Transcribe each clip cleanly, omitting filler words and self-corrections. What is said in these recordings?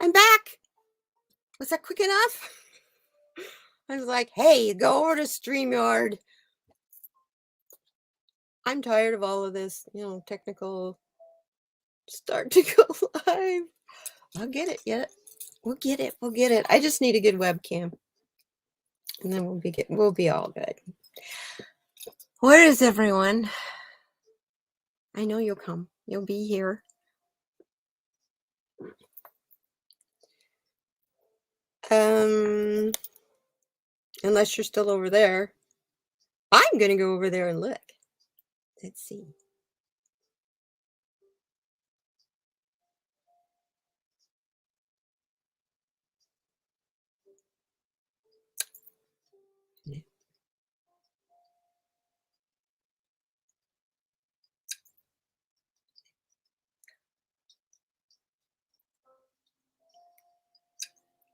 I'm back. Was that quick enough? I was like, hey, go over to StreamYard. I'm tired of all of this, technical start to go live. I'll get it yet. We'll get it. We'll get it. I just need a good webcam. And then we'll be all good. Where is everyone? I know you'll come. You'll be here. Unless you're still over there. I'm gonna go over there and look. Let's see.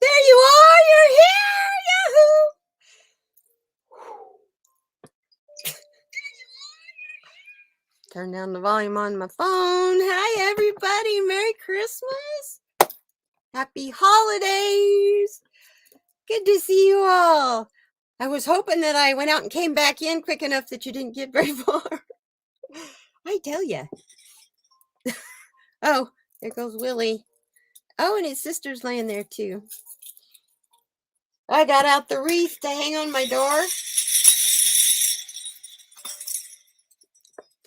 There you are! You're here! Yahoo! Turn down the volume on my phone. Hi, everybody. Merry Christmas. Happy holidays. Good to see you all. I was hoping that I went out and came back in quick enough that you didn't get very far. I tell you. Oh, there goes Willie. Oh, and his sister's laying there too. I got out the wreath to hang on my door.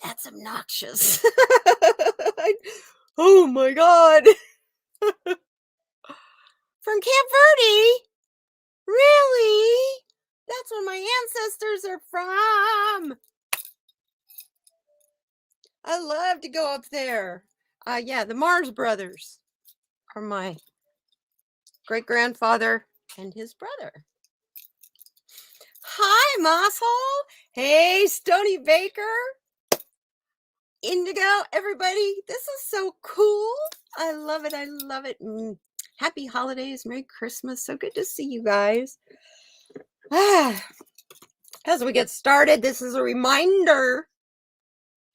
That's obnoxious. Oh my God. From Camp Verde? Really? That's where my ancestors are from. I love to go up there. Yeah, the Mars brothers are my great-grandfather and his brother. Hi, Mosshole. Hey, Stony Baker. Indigo, everybody. This is so cool. I love it. I love it. Happy holidays. Merry Christmas. So good to see you guys. As we get started, this is a reminder,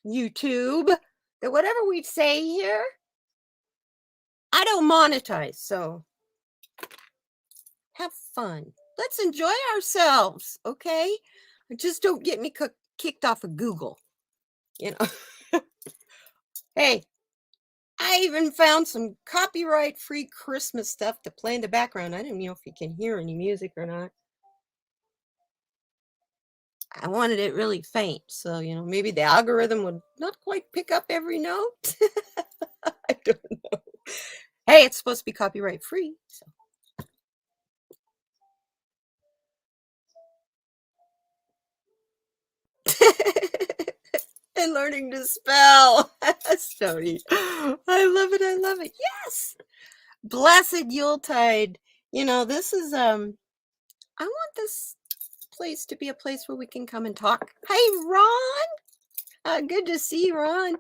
YouTube, that whatever we say here, I don't monetize, so have fun. Let's enjoy ourselves, okay? Just don't get me kicked off of Google, Hey, I even found some copyright-free Christmas stuff to play in the background. I don't know if you can hear any music or not. I wanted it really faint, so, maybe the algorithm would not quite pick up every note. I don't know. Hey, it's supposed to be copyright-free, so. And learning to spell. Stony. I love it. I love it. Yes. Blessed Yuletide. This is, I want this place to be a place where we can come and talk. Hey, Ron. Good to see you, Ron.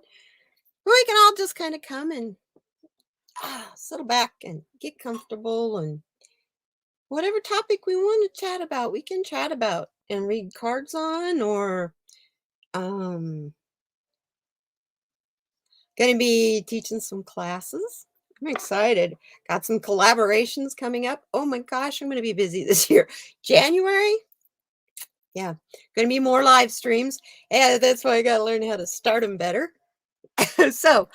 We can all just kind of come and settle back and get comfortable, and whatever topic we want to chat about, we can chat about and read cards on, or going to be teaching some classes. I'm excited. Got some collaborations coming up. Oh my gosh, I'm going to be busy this year. January? Yeah, going to be more live streams. And that's why I got to learn how to start them better. So,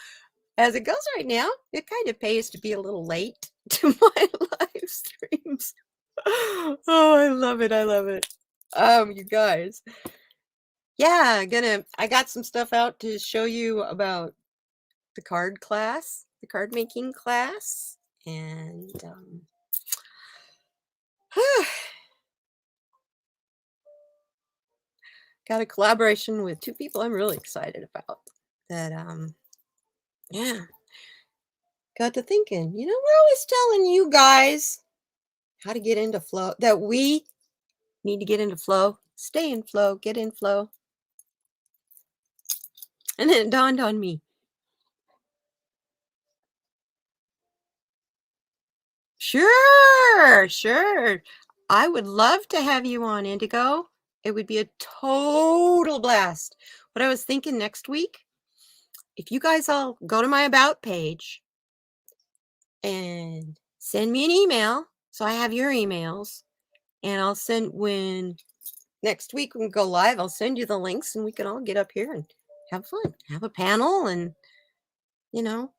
as it goes right now, it kind of pays to be a little late to my live streams. Oh, I love it. I love it. You guys. Yeah, I got some stuff out to show you about the card class, the card making class, and got a collaboration with two people I'm really excited about that. Yeah, got to thinking, we're always telling you guys how to get into flow, that we need to get into flow, stay in flow, get in flow. And then it dawned on me, Sure. I would love to have you on, Indigo. It would be a total blast. What I was thinking next week, if you guys all go to my About page and send me an email so I have your emails, and I'll send when next week when we go live, I'll send you the links and we can all get up here and have fun, have a panel and, you know,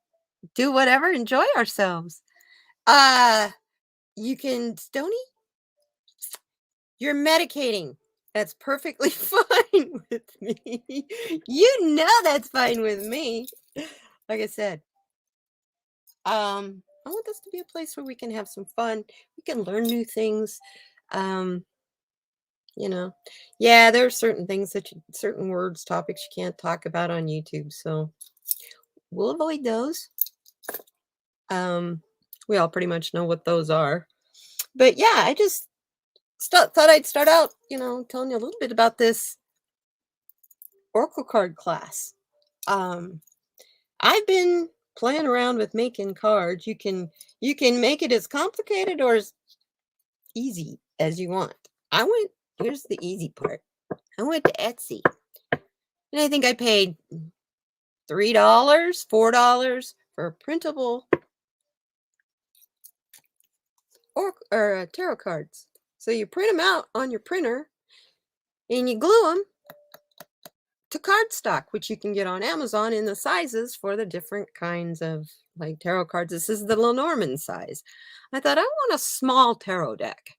do whatever, enjoy ourselves. Uh, you can, Stony, you're medicating. That's perfectly fine with me. You know that's fine with me. Like I said, I want this to be a place where we can have some fun. We can learn new things. Um, you know, yeah, there are certain things that certain words, topics you can't talk about on YouTube. So we'll avoid those. We all pretty much know what those are. But yeah, I just thought I'd start out, telling you a little bit about this Oracle card class. Um, I've been playing around with making cards. You can make it as complicated or as easy as you want. Here's the easy part. I went to Etsy and I think I paid $3, $4 for printable or tarot cards. So you print them out on your printer and you glue them to cardstock, which you can get on Amazon in the sizes for the different kinds of like tarot cards. This is the Lenormand size. I thought I want a small tarot deck.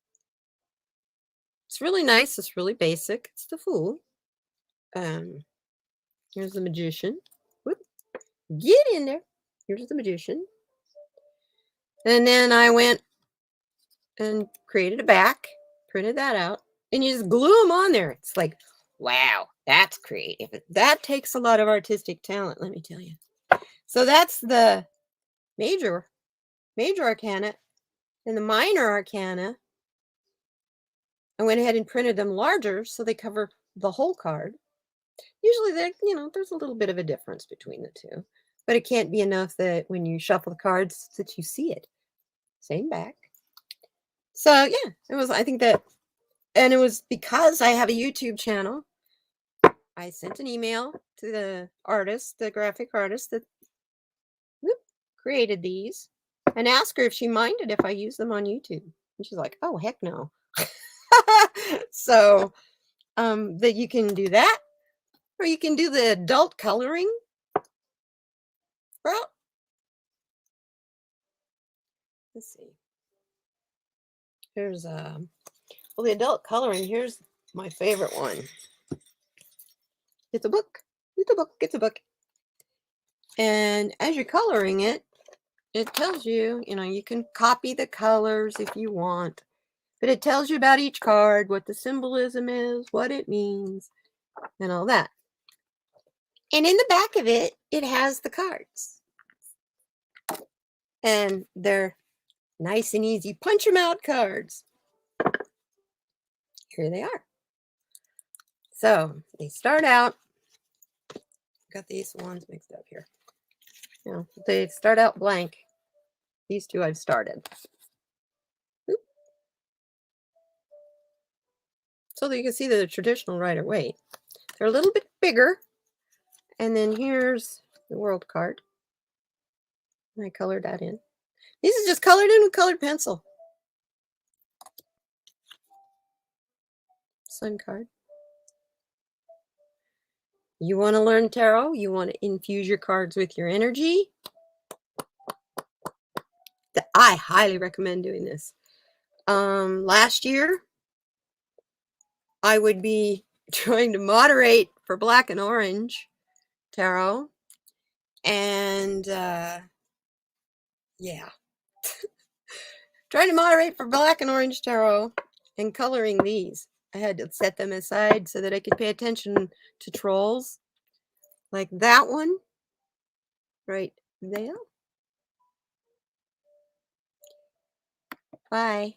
It's really nice. It's really basic. It's the Fool. Um, Here's the Magician. Whoop. Get in there. Here's the Magician. And then I went and created a back, printed that out, and you just glue them on there. It's like, wow, that's creative. That takes a lot of artistic talent, let me tell you. So that's the major arcana. And the minor arcana, I went ahead and printed them larger so they cover the whole card. Usually there's a little bit of a difference between the two, but it can't be enough that when you shuffle the cards that you see it. Same back. So yeah, it was because I have a YouTube channel. I sent an email to the graphic artist that created these, and asked her if she minded if I use them on YouTube. And she's like, "Oh, heck no." So, that you can do that, or you can do the adult coloring route. Let's see. Here's the adult coloring. Here's my favorite one. It's a book. It's a book. It's a book. And as you're coloring it, it tells you, you can copy the colors if you want, but it tells you about each card, what the symbolism is, what it means, and all that. And in the back of it, it has the cards. And they're nice and easy. Punch them out cards. Here they are. So they start out, got these ones mixed up here. They start out blank. These two I've started. Oop. So that you can see the traditional Rider-Waite. They're a little bit bigger. And then here's the World card. And I colored that in. These are just colored in with colored pencil. Sun card. You want to learn tarot? You want to infuse your cards with your energy? I highly recommend doing this. Last year, I would be trying to moderate for Black and Orange tarot. And yeah. Trying to moderate for Black and Orange tarot and coloring these. I had to set them aside so that I could pay attention to trolls. Like that one right there. Bye.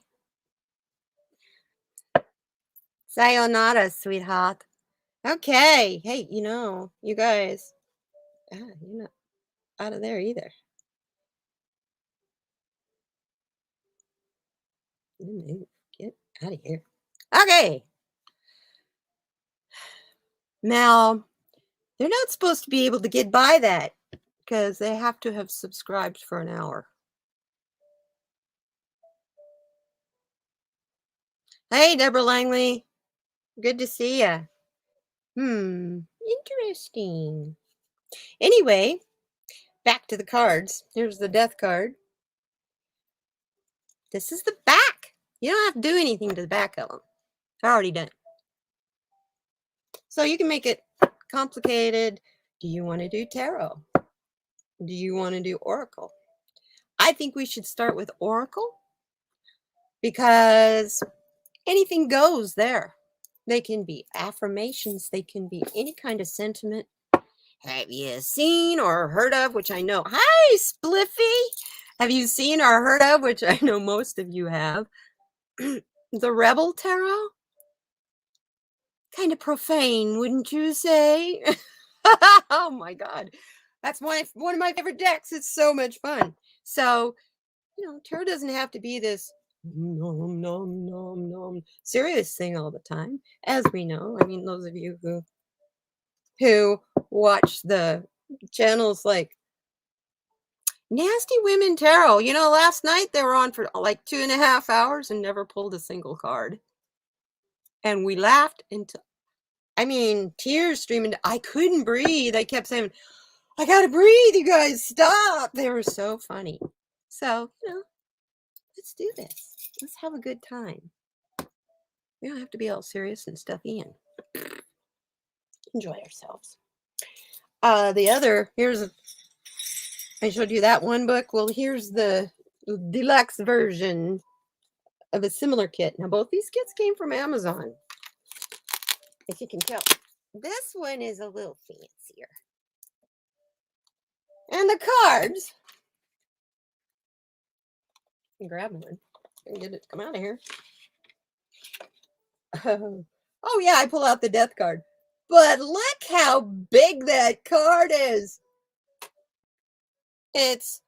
Sayonara, sweetheart. Okay. Hey, you guys, you're not out of there either. Get out of here. Okay. Now, they're not supposed to be able to get by that because they have to have subscribed for an hour. Hey, Deborah Langley. Good to see you. Interesting. Anyway, back to the cards. Here's the death card. This is the back. You don't have to do anything to the back of them. It's already done. So you can make it complicated. Do you want to do tarot? Do you want to do oracle? I think we should start with oracle because anything goes there. They can be affirmations. They can be any kind of sentiment. Have you seen or heard of, which I know. Hi, Spliffy. Have you seen or heard of, which I know most of you have, the Rebel Tarot? Kind of profane, wouldn't you say? Oh my God. That's one of my favorite decks. It's so much fun. So, tarot doesn't have to be this nom, nom, nom, nom, serious thing all the time, as we know. I mean, those of you who watch the channels like Nasty Women Tarot. Last night they were on for like 2.5 hours and never pulled a single card. And we laughed until, tears streaming. I couldn't breathe. I kept saying, I gotta breathe, you guys, stop. They were so funny. So, let's do this. Let's have a good time. We don't have to be all serious and stuffy and enjoy ourselves. I showed you that one book. Well, here's the deluxe version of a similar kit. Now, both these kits came from Amazon, if you can tell. This one is a little fancier. And the cards, I can grab one and get it to come out of here. Oh, yeah, I pull out the death card. But look how big that card is. It's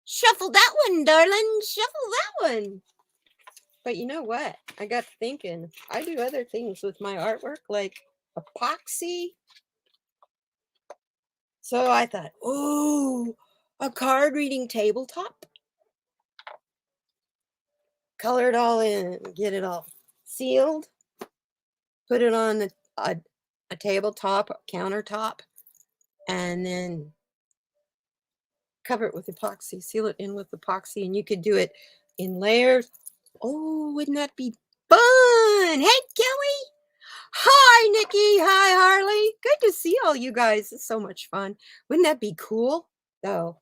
shuffle that one, darling. Shuffle that one. But you know what? I got thinking. I do other things with my artwork, like epoxy. So I thought, oh, a card reading tabletop. Color it all in, get it all sealed, put it on a tabletop, countertop, and then cover it with epoxy, seal it in with epoxy, and you could do it in layers. Oh, wouldn't that be fun? Hey, Kelly. Hi, Nikki. Hi, Harley. Good to see all you guys. It's so much fun. Wouldn't that be cool? Though,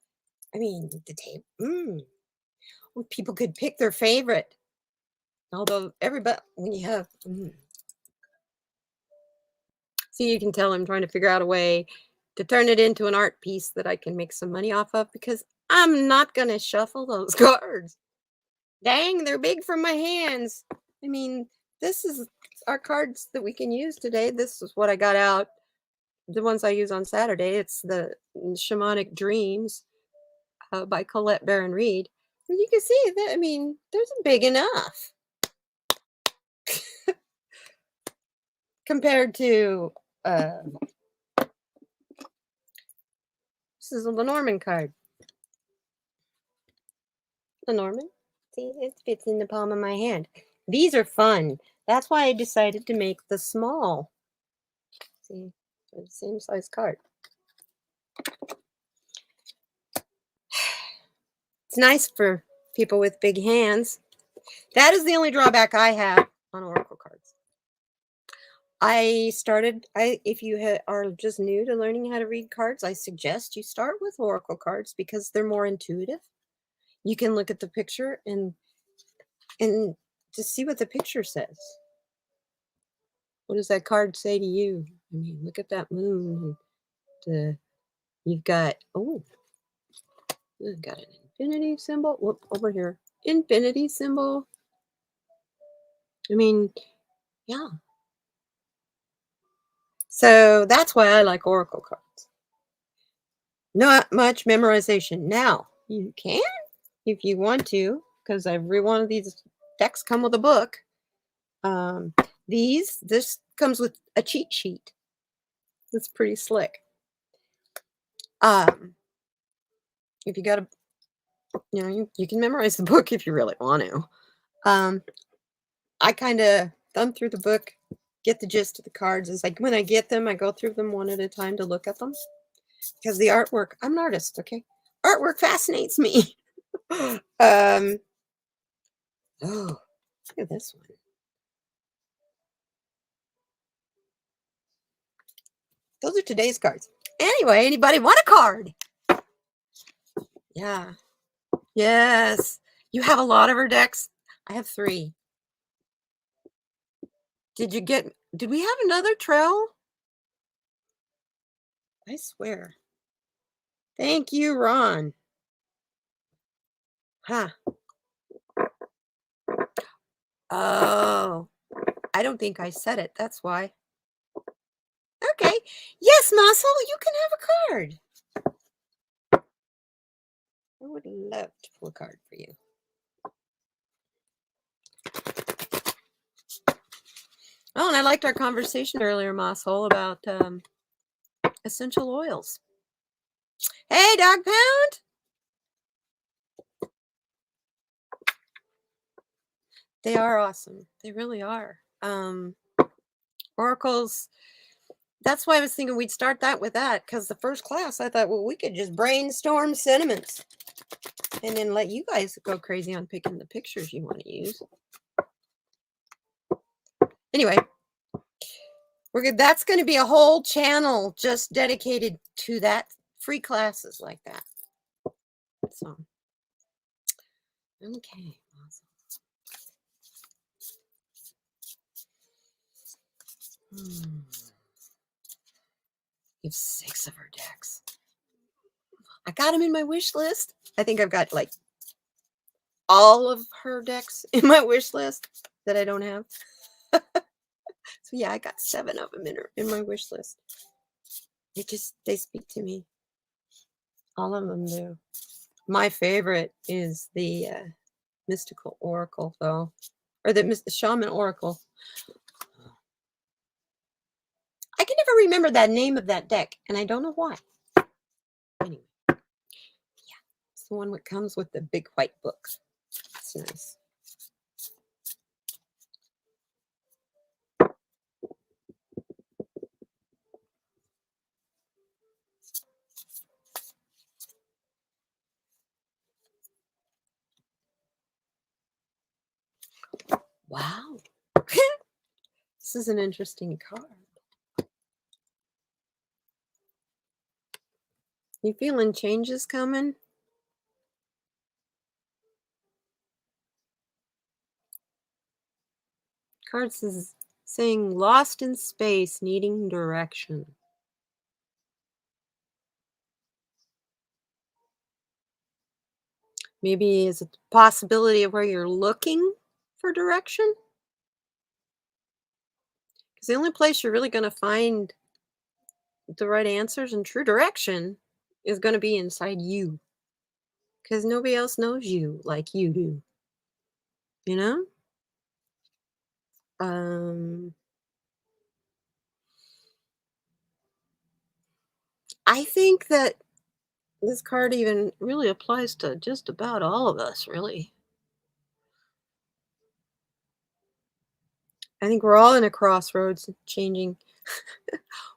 the table. Well, people could pick their favorite. Although everybody, when you have, see, you can tell I'm trying to figure out a way to turn it into an art piece that I can make some money off of because I'm not going to shuffle those cards. Dang, they're big for my hands. This is our cards that we can use today. This is what I got out. The ones I use on Saturday. It's the Shamanic Dreams by Colette Baron Reed. And you can see that, there's big enough. Compared to, this is a Lenormand card. Lenormand, see, it fits in the palm of my hand. These are fun. That's why I decided to make the small. See, the same size card. It's nice for people with big hands. That is the only drawback I have on Oracle cards. If you are just new to learning how to read cards, I suggest you start with Oracle cards because they're more intuitive. You can look at the picture and just see what the picture says. What does that card say to you? Look at that moon. You've got, you've got an infinity symbol. Whoop, over here. Infinity symbol. Yeah. So that's why I like Oracle cards. Not much memorization. Now, you can, if you want to, because every one of these decks come with a book. This comes with a cheat sheet. It's pretty slick. If you got You can memorize the book if you really want to. I kind of thumb through the book, get the gist of the cards. It's like when I get them, I go through them one at a time to look at them because the artwork. I'm an artist, okay? Artwork fascinates me. um. Oh, look at this one. Those are today's cards. Anyway, anybody want a card? Yeah. Yes. You have a lot of her decks. I have 3. Did we have another trail? I swear. Thank you, Ron. Huh. Oh, I don't think I said it. That's why. Okay. Yes, Muscle, you can have a card. I would love to pull a card for you. Oh, and I liked our conversation earlier, Muscle, about essential oils. Hey, Dog Pound. They are awesome. They really are. Oracles. That's why I was thinking we'd start that with that, because the first class I thought, well, we could just brainstorm sentiments and then let you guys go crazy on picking the pictures you want to use. Anyway, we're good. That's going to be a whole channel just dedicated to that, free classes like that. So, okay. Awesome. You have 6 of her decks. I got them in my wish list. I think I've got like all of her decks in my wish list that I don't have. So yeah, I got 7 of them in my wish list. They speak to me. All of them do. My favorite is the mystical oracle, though, or the shaman oracle. I can never remember that name of that deck, and I don't know why. Anyway, yeah, it's the one that comes with the big white book. It's nice. Wow. This is an interesting card. You feeling changes coming? Cards is saying lost in space, needing direction. Maybe is it a possibility of where you're looking for direction? Because the only place you're really going to find the right answers and true direction is going to be inside you. Because nobody else knows you like you do. You know? I think that this card even really applies to just about all of us, really. I think we're all in a crossroads changing.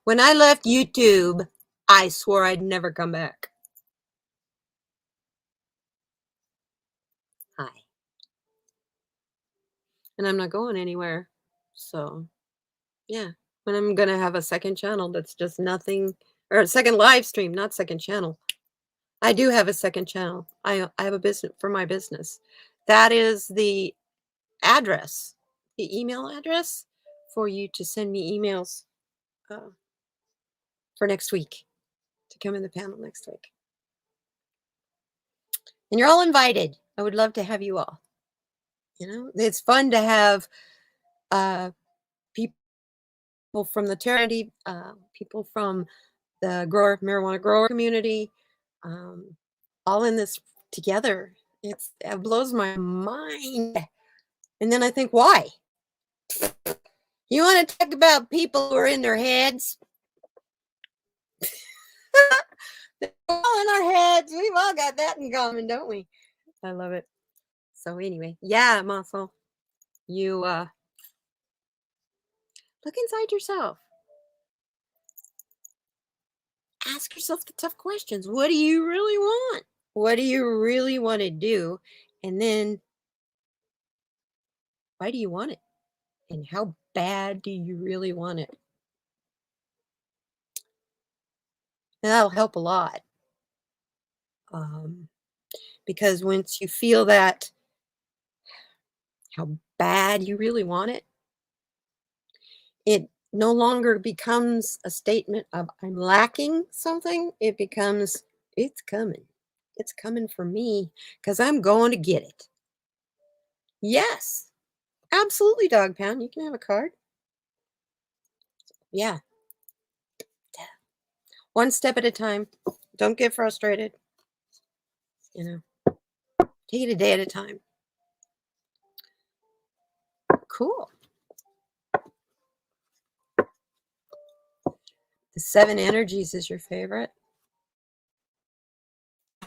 When I left YouTube, I swore I'd never come back. Hi. And I'm not going anywhere. So, yeah. And I'm going to have a second channel that's just nothing, or a second live stream, not second channel. I do have a second channel. I have a business for my business. That is the address, the email address for you to send me emails for next week, to come in the panel next week. And you're all invited. I would love to have you all. You know, it's fun to have people from the charity, people from the marijuana grower community, all in this together. It blows my mind. And then I think, why? You want to talk about people who are in their heads? They're all in our heads. We've all got that in common, don't we? I love it. So anyway, yeah, Muscle, you look inside yourself. Ask yourself the tough questions. What do you really want? What do you really want to do? And then why do you want it? And how bad do you really want it? And that'll help a lot. Um, because once you feel that how bad you really want it, it no longer becomes a statement of I'm lacking something. It becomes it's coming. It's coming for me because I'm going to get it. Yes, absolutely, Dog Pound. You can have a card. Yeah, one step at a time. Don't get frustrated. You know, take it a day at a time. Cool. The seven energies is your favorite.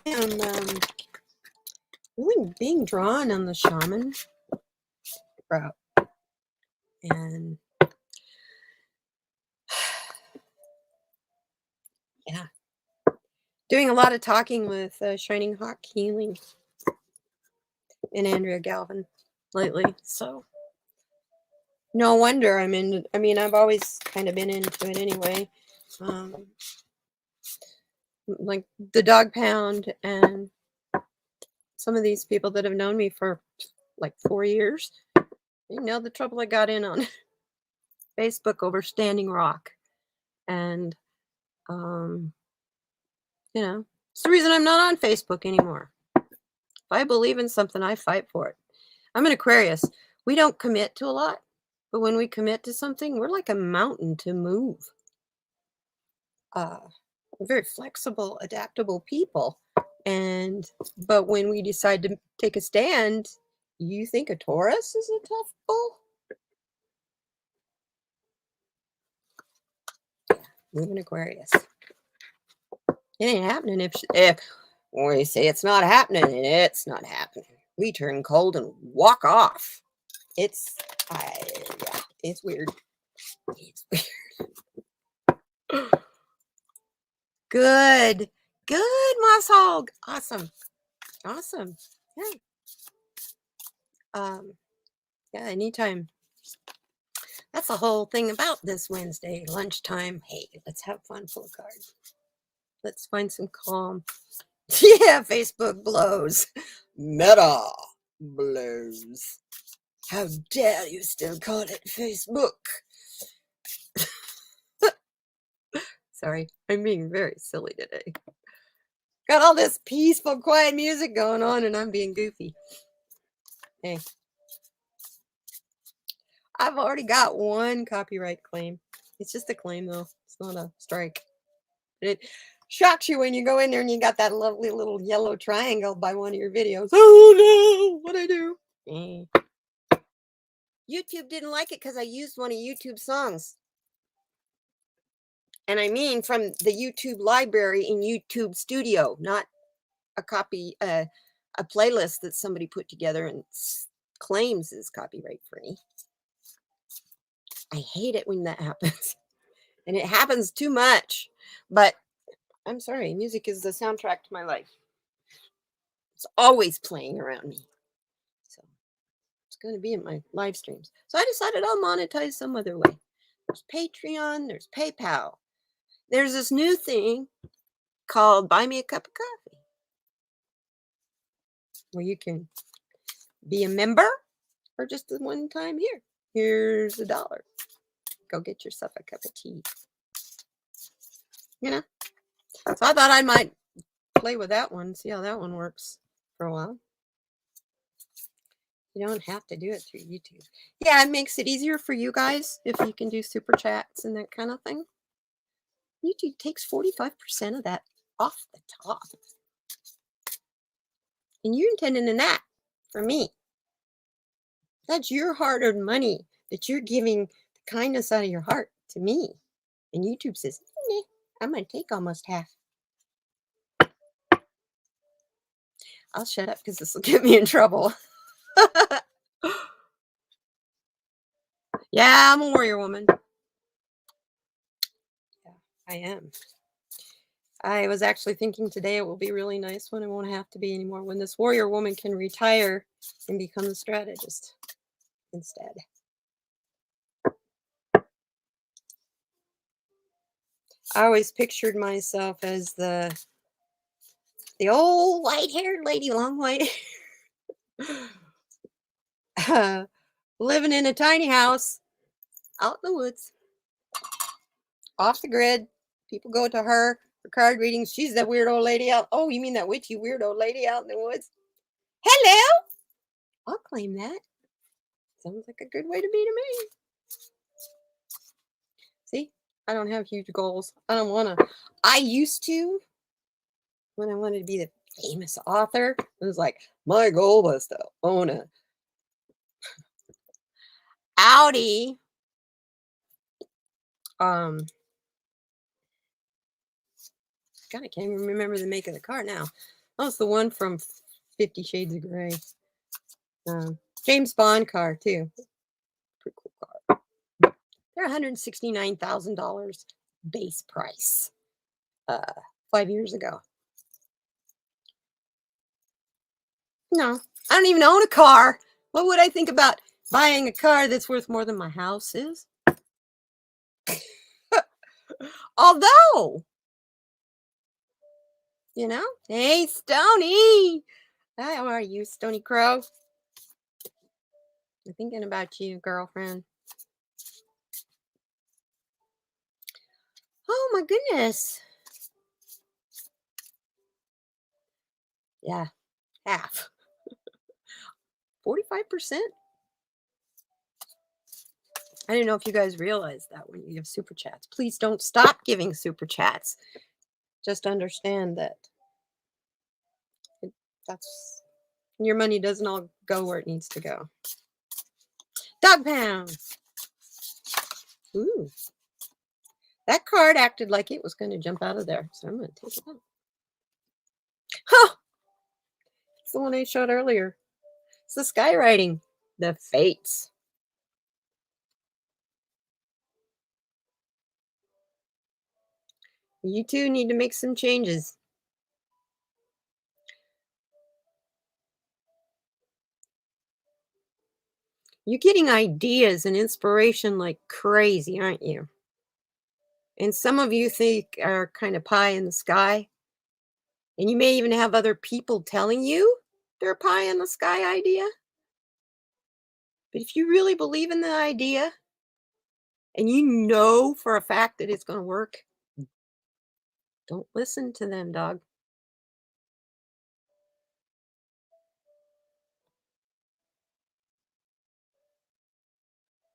I am really being drawn on the shaman route. And yeah, doing a lot of talking with Shining Hawk Healing and Andrea Galvin lately. So no wonder I'm in. I mean, I've always kind of been into it anyway. Um, like the Dog Pound and some of these people that have known me for like 4 years. You know the trouble I got in on Facebook over Standing Rock, and um, you know, it's the reason I'm not on Facebook anymore. If I believe in something, I fight for it. I'm an Aquarius. We don't commit to a lot, but when we commit to something, we're like a mountain to move. We're very flexible, adaptable people. And but when we decide to take a stand, you think a Taurus is a tough bull? Move an Aquarius. It ain't happening if we say it's not happening, it's not happening. We turn cold and walk off. It's yeah, it's weird. It's weird. Good. Good, Moss Hog. Awesome. Awesome. Yeah. Um, yeah, anytime. That's the whole thing about this Wednesday lunchtime. Hey, let's have fun, pull a card. Let's find some calm. Yeah, Facebook blows. Meta blows. How dare you still call it Facebook? Sorry, I'm being very silly today. Got all this peaceful, quiet music going on, and I'm being goofy. Hey, I've already got one copyright claim. It's just a claim, though. It's not a strike. It shocks you when you go in there and you got that lovely little yellow triangle by one of your videos. Oh no, what'd I do? YouTube didn't like it because I used one of YouTube's songs. And I mean from the YouTube library in YouTube Studio, not a copy, a playlist that somebody put together and claims is copyright free. I hate it when that happens. And it happens too much. But I'm sorry, music is the soundtrack to my life. It's always playing around me. So it's going to be in my live streams. So I decided I'll monetize some other way. There's Patreon, there's PayPal. There's this new thing called Buy Me a Cup of Coffee, where you can be a member or just the one time here. Here's $1. Go get yourself a cup of tea. You know? So I thought I might play with that one, see how that one works for a while. You don't have to do it through YouTube. Yeah, it makes it easier for you guys if you can do super chats and that kind of thing. YouTube takes 45% of that off the top. And you're intending that for me. That's your hard-earned money that you're giving the kindness out of your heart to me. And YouTube says, nah, I'm going to take almost half. I'll shut up because this will get me in trouble. Yeah, I'm a warrior woman. Yeah, I am. I was actually thinking today it will be really nice when it won't have to be anymore, when this warrior woman can retire and become a strategist instead. I always pictured myself as the old white-haired lady, long white, living in a tiny house out in the woods, off the grid. People go to her for card readings. She's that weird old lady out. Oh, you mean that witchy weird old lady out in the woods? Hello. I'll claim that. Sounds like a good way to be to me. See, I don't have huge goals. I don't want to. I used to when I wanted to be the famous author. It was like, my goal was to own a Audi. God, I can't even remember the make of the car now. That was the one from 50 Shades of Grey. James Bond car, too. Pretty cool car. They're $169,000 base price 5 years ago. No, I don't even own a car. What would I think about buying a car that's worth more than my house is? Although, hey, Stony. Hi, how are you, Stony Crow? I'm thinking about you, girlfriend. Oh, my goodness. Yeah, half. 45%. I don't know if you guys realize that when you give super chats. Please don't stop giving super chats. Just understand that that's your money doesn't all go where it needs to go. Dog pound. Ooh. That card acted like it was going to jump out of there. So I'm going to take it out. Huh. It's the one I showed earlier. It's the skywriting. The fates. You two need to make some changes. You're getting ideas and inspiration like crazy, aren't you? And some of you think are kind of pie in the sky. And you may even have other people telling you they're a pie in the sky idea. But if you really believe in the idea and you know for a fact that it's going to work, don't listen to them, dog.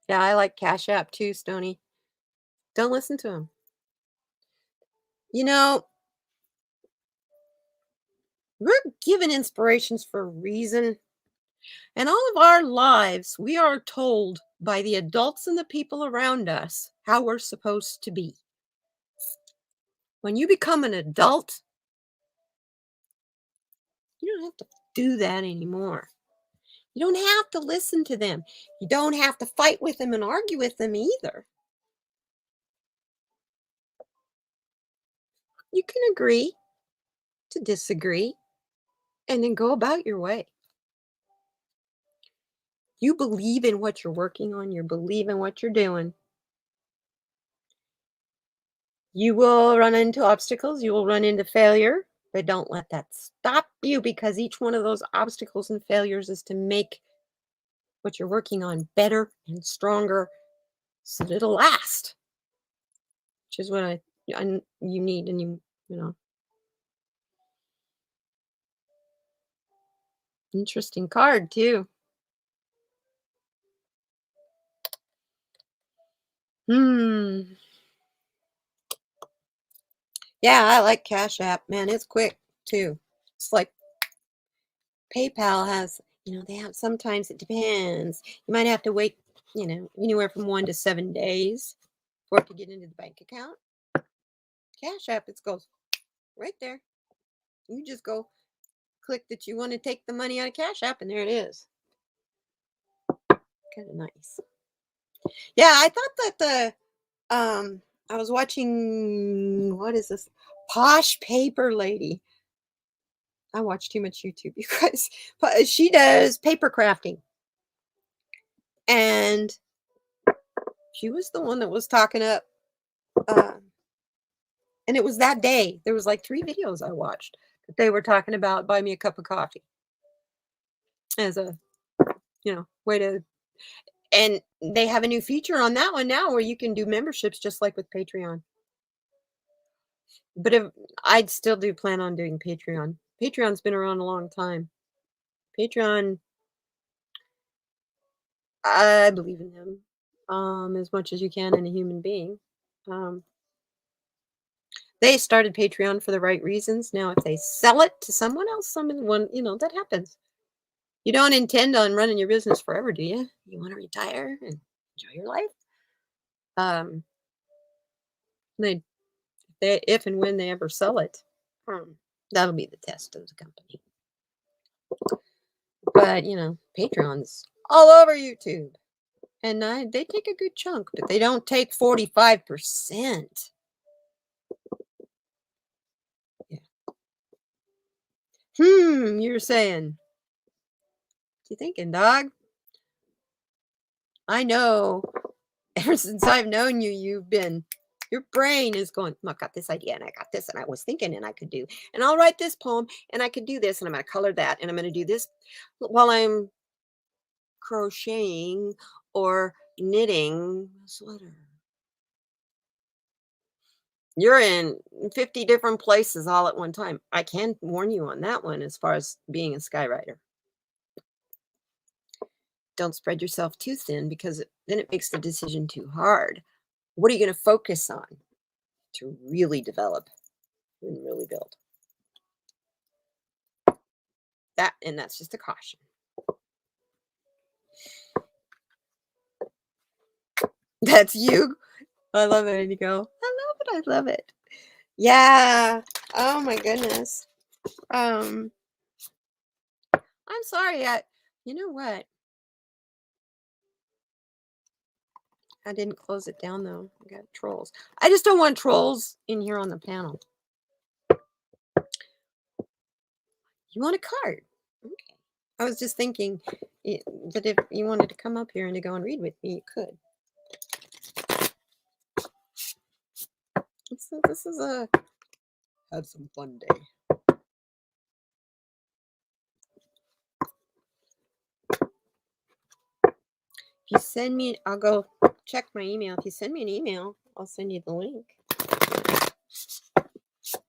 Yeah, I like Cash App too, Stony. Don't listen to them. You know, we're given inspirations for a reason. And all of our lives, we are told by the adults and the people around us how we're supposed to be. When you become an adult, you don't have to do that anymore. You don't have to listen to them. You don't have to fight with them and argue with them either. You can agree to disagree and then go about your way. You believe in what you're working on, you believe in what you're doing. You will run into obstacles, you will run into failure, but don't let that stop you because each one of those obstacles and failures is to make what you're working on better and stronger so that it'll last, which is what you need. And interesting card too. Yeah, I like Cash App, man. It's quick too. It's like PayPal has, they have, sometimes it depends. You might have to wait, anywhere from 1 to 7 days for it to get into the bank account. Cash App, it goes right there. You just go click that you want to take the money out of Cash App, and there it is. Kind of nice. Yeah, I thought that I was watching, what is this? Posh Paper Lady. I watch too much YouTube, you guys. But she does paper crafting. And she was the one that was talking up. And it was that day. There was like 3 videos I watched that they were talking about buy me a cup of coffee as a, way to. And they have a new feature on that one now where you can do memberships just like with Patreon. But if I'd still do plan on doing Patreon. Patreon's been around a long time. Patreon, I believe in them as much as you can in a human being. They started Patreon for the right reasons. Now, if they sell it to someone else, that happens. You don't intend on running your business forever, do you? You want to retire and enjoy your life. If and when they ever sell it, that'll be the test of the company. But Patreon's all over YouTube, and they take a good chunk, but they don't take 45%. Yeah. You're saying? What you thinking, dog? I know. Ever since I've known you, your brain is going, I got this idea, and I got this, and I was thinking, and I could do, and I'll write this poem, and I could do this, and I'm going to color that, and I'm going to do this while I'm crocheting or knitting a sweater. You're in 50 different places all at one time. I can warn you on that one as far as being a skywriter. Don't spread yourself too thin, because then it makes the decision too hard. What are you going to focus on to really develop and really build? That's just a caution. That's you. I love it. And you go, I love it. I love it. Yeah. Oh my goodness. I'm sorry. You know what? I didn't close it down though. I got trolls. I just don't want trolls in here on the panel. You want a card? Okay. I was just thinking that if you wanted to come up here and to go and read with me, you could. So this is a had some fun day. If you send me, I'll go check my email. If you send me an email, I'll send you the link.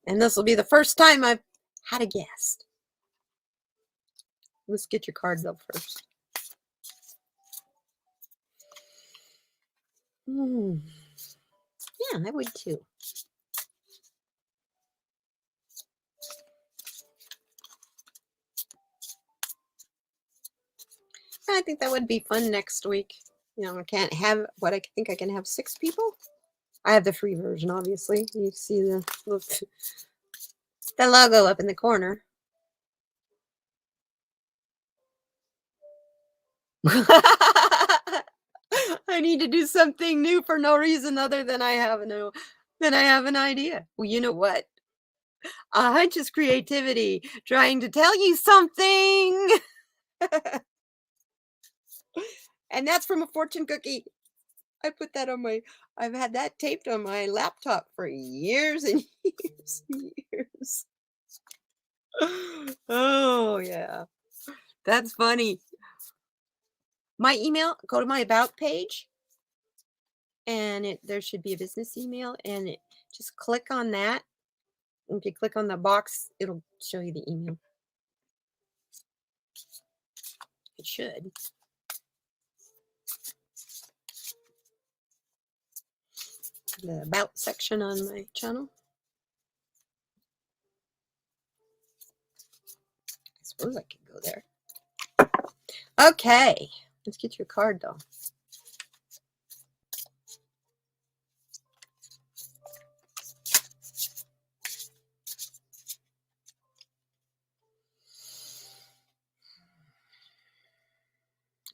And this will be the first time I've had a guest. Let's get your cards up first. Yeah, I would too. I think that would be fun next week. I can't have what I think I can have 6 people. I have the free version, obviously. You see the logo up in the corner. I need to do something new for no reason other than I have an idea. Well, you know what? A hunch is creativity trying to tell you something. And that's from a fortune cookie. I've had that taped on my laptop for years and years and years. Oh, yeah. That's funny. My email, go to my about page, and there should be a business email, and just click on that. If you click on the box, it'll show you the email. It should. The about section on my channel. I suppose I could go there. Okay, let's get your card though.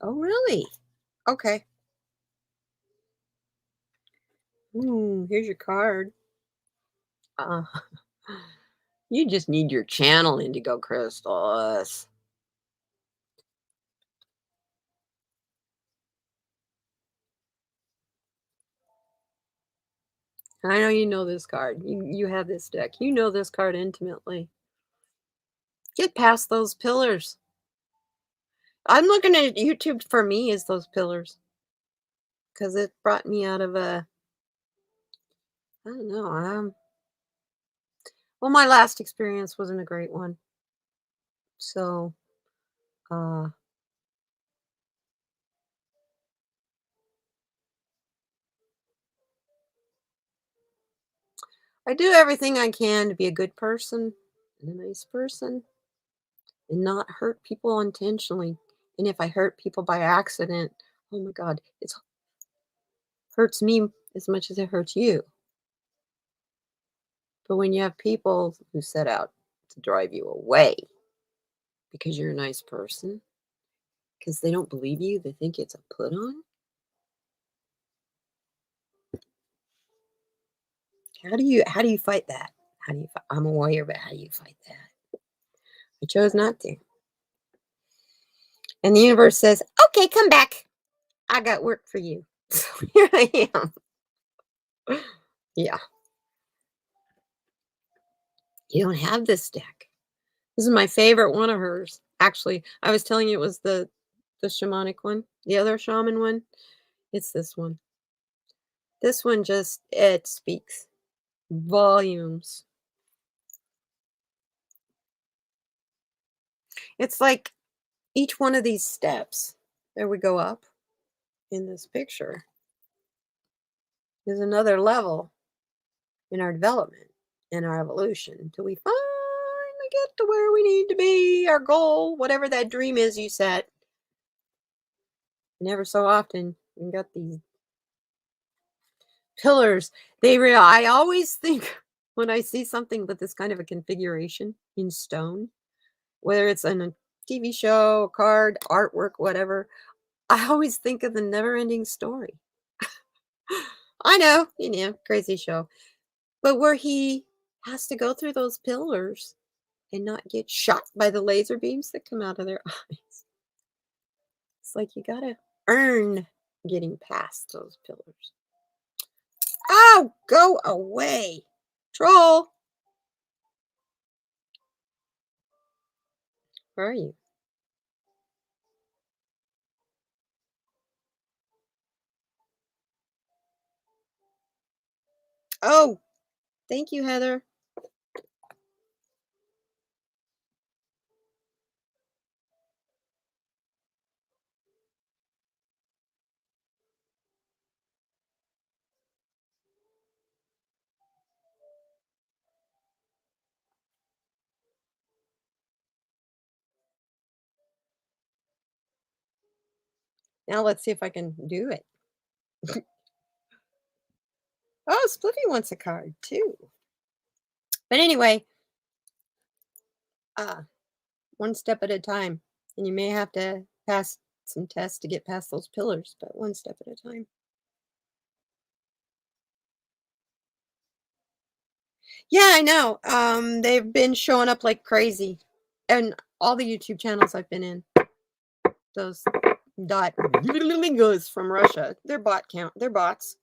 Oh, really? Okay. Here's your card. Uh, you just need your channel indigo crystals. I know you know this card. You have this deck. You know this card intimately. Get past those pillars. I'm looking at YouTube for me as those pillars because it brought me out of a I don't know. Well, my last experience wasn't a great one. So, uh, I do everything I can to be a good person and a nice person and not hurt people intentionally. And if I hurt people by accident, oh my God, it hurts me as much as it hurts you. But when you have people who set out to drive you away because you're a nice person, because they don't believe you, they think it's a put on. How do you fight that? I'm a warrior, but how do you fight that? I chose not to. And the universe says, "Okay, come back. I got work for you." So here I am. Yeah. You don't have this deck. This is my favorite one of hers. Actually, I was telling you it was the shamanic one, the other shaman one. It's this one. This one just it speaks volumes. It's like each one of these steps, there we go up in this picture, is another level in our development, in our evolution, until we finally get to where we need to be, our goal, whatever that dream is you set. Never so often, you got these pillars. I always think when I see something with this kind of a configuration in stone, whether it's in a TV show, a card, artwork, whatever, I always think of the never ending story. I know, crazy show. But where he has to go through those pillars and not get shot by the laser beams that come out of their eyes. It's like you gotta earn getting past those pillars. Oh, go away. Troll, where are you? Oh, thank you, Heather. Now let's see if I can do it. Oh, Spliffy wants a card too. But anyway, uh, one step at a time. And you may have to pass some tests to get past those pillars, but one step at a time. Yeah, I know. They've been showing up like crazy. And all the YouTube channels I've been in, those dot goes from Russia. They're bots.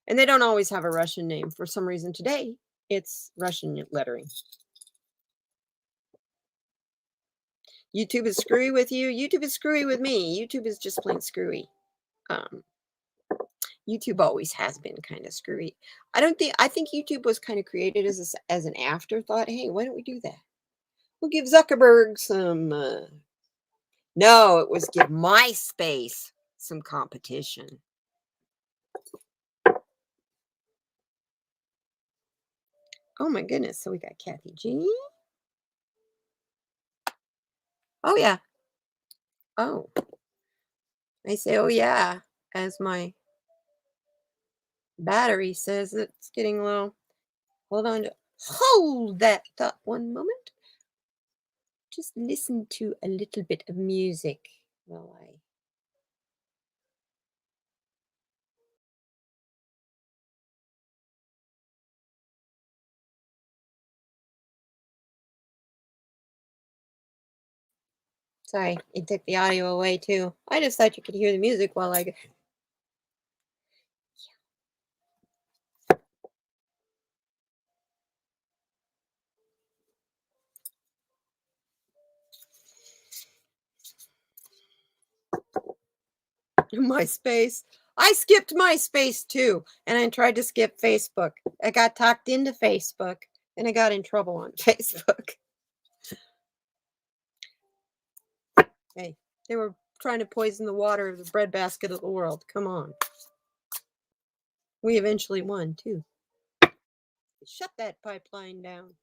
And they don't always have a Russian name. For some reason today, it's Russian lettering. YouTube is screwy with you. YouTube is screwy with me. YouTube is just plain screwy. Um, YouTube always has been kind of screwy. I think YouTube was kind of created as an afterthought. Hey, why don't we do that? We'll give Zuckerberg some no, it was give MySpace some competition. Oh my goodness. So we got Kathy G. Oh yeah. Oh. I say, oh yeah, as my battery says it's getting low. Hold on. Hold that thought one moment. Just listen to a little bit of music. will I? Sorry, it took the audio away too. I just thought you could hear the music while I. MySpace. I skipped MySpace too, and I tried to skip Facebook. I got talked into Facebook, and I got in trouble on Facebook. Hey, they were trying to poison the water of the breadbasket of the world. Come on. We eventually won too. Shut that pipeline down.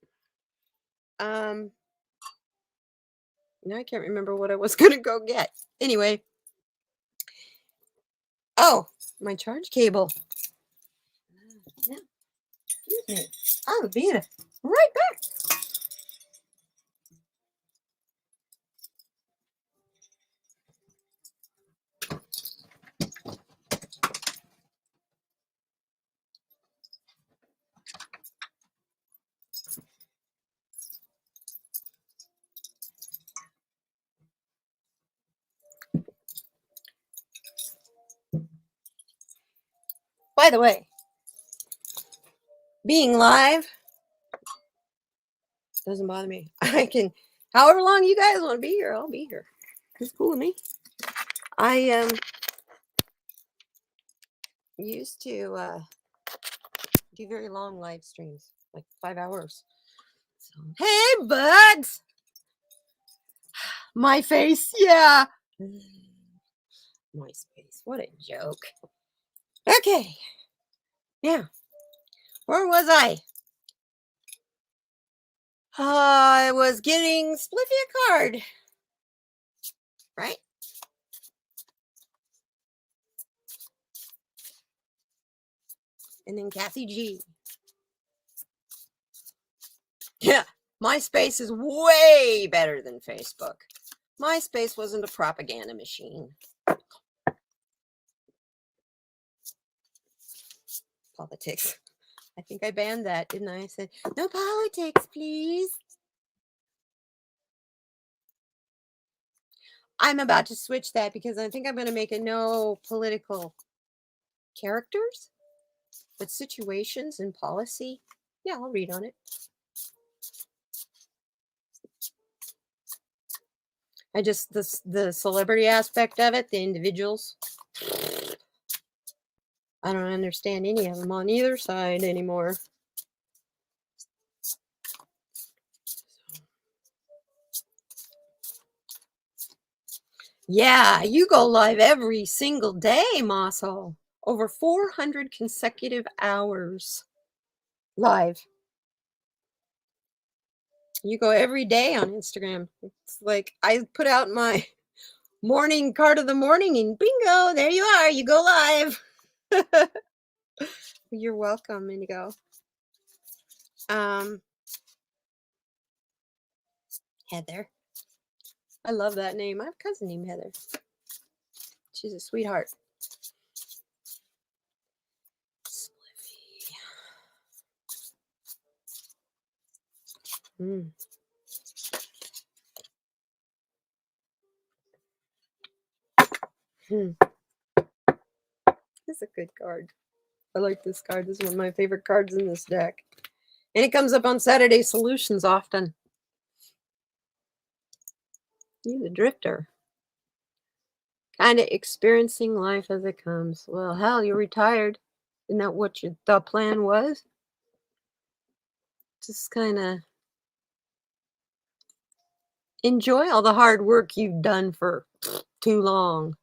Now I can't remember what I was gonna go get. Anyway. Oh, my charge cable. Yeah, excuse me. I'll be right back. By the way, being live doesn't bother me. I can, however long you guys want to be here, I'll be here. It's cool with me. I used to do very long live streams, like 5 hours. So, hey, buds! My face, yeah. MySpace, what a joke. Okay, yeah. Where was I? I was getting Spliffy a card, right? And then Kathy G. Yeah, MySpace is way better than Facebook. MySpace wasn't a propaganda machine. Politics. I think I banned that, didn't I? I said, no politics, please. I'm about to switch that because I think I'm going to make it no political characters, but situations and policy. Yeah, I'll read on it. I just, the celebrity aspect of it, the individuals, I don't understand any of them on either side anymore. Yeah, you go live every single day, Mosso. Over 400 consecutive hours live. You go every day on Instagram. It's like I put out my morning card of the morning and bingo, there you are. You go live. You're welcome, Indigo. Heather. I love that name. I have a cousin named Heather. She's a sweetheart. Spliffy. This is a good card. I like this card. This is one of my favorite cards in this deck. And it comes up on Saturday Solutions often. You the drifter. Kind of experiencing life as it comes. Well, hell, you're retired. Isn't that what the plan was? Just kind of enjoy all the hard work you've done for too long.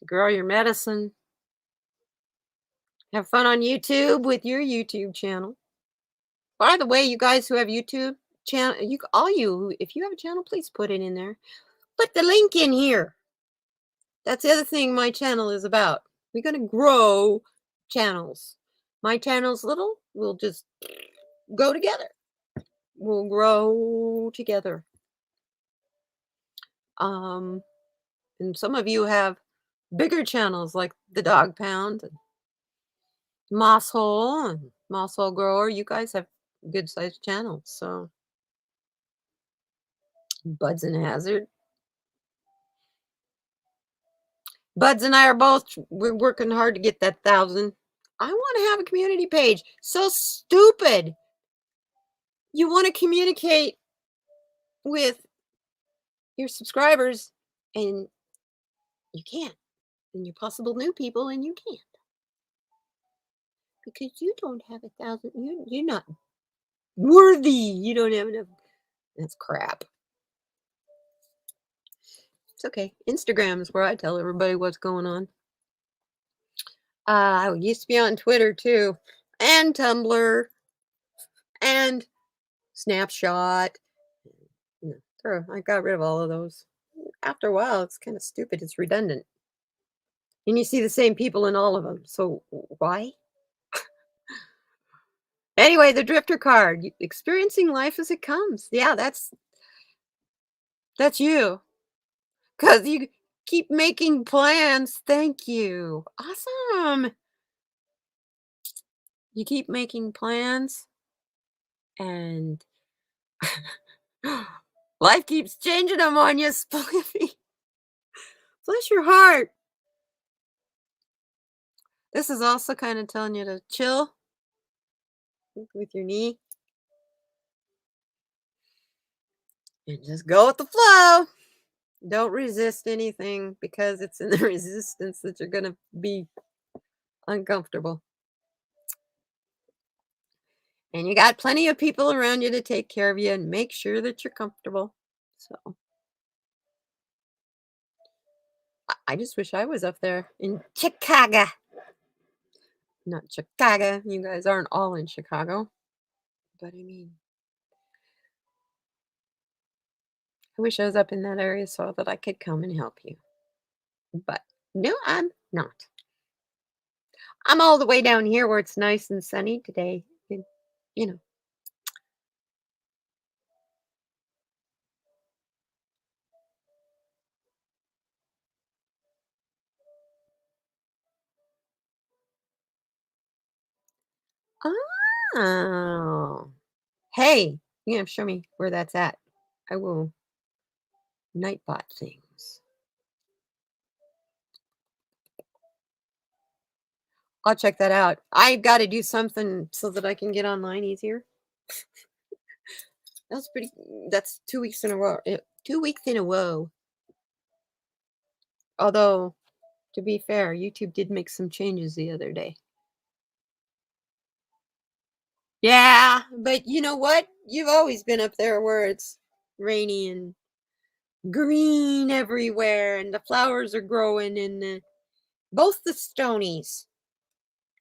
Grow your medicine. Have fun on YouTube with your YouTube channel. By the way, you guys who have YouTube channel, if you have a channel, please put it in there. Put the link in here. That's the other thing my channel is about. We're going to grow channels. My channel's little. We'll just go together. We'll grow together. Um, and some of you have bigger channels like the Dog Pound and Moss Hole and Moss Hole Grower. You guys have good sized channels. So Buds and Hazard. Buds and I are both we're working hard to get that 1,000. I want to have a community page. So stupid. You want to communicate with your subscribers and you can't. And your possible new people and you can't because you don't have 1,000. You're not worthy. You don't have enough. That's crap. It's okay. Instagram is where I tell everybody what's going on. I used to be on Twitter too, and Tumblr, and Snapshot. I got rid of all of those. After a while, it's kind of stupid. It's redundant. And you see the same people in all of them. So why? Anyway, the drifter card, experiencing life as it comes. Yeah, that's you. Cuz you keep making plans. Thank you. Awesome. You keep making plans and life keeps changing them on you, Spliffy. Bless your heart. This is also kind of telling you to chill with your knee and just go with the flow. Don't resist anything because it's in the resistance that you're going to be uncomfortable. And you got plenty of people around you to take care of you and make sure that you're comfortable. So I just wish I was up there in Chicago. Not Chicago. You guys aren't all in Chicago. But I mean, I wish I was up in that area so that I could come and help you. But no, I'm not. I'm all the way down here where it's nice and sunny today. And, you know, oh, hey, you have to show me where that's at. I will nightbot things. I'll check that out. I've got to do something so that I can get online easier. That's pretty. That's 2 weeks in a row. 2 weeks in a row. Although, to be fair, YouTube did make some changes the other day. Yeah, but you know what? You've always been up there where it's rainy and green everywhere, and the flowers are growing, and both the Stonies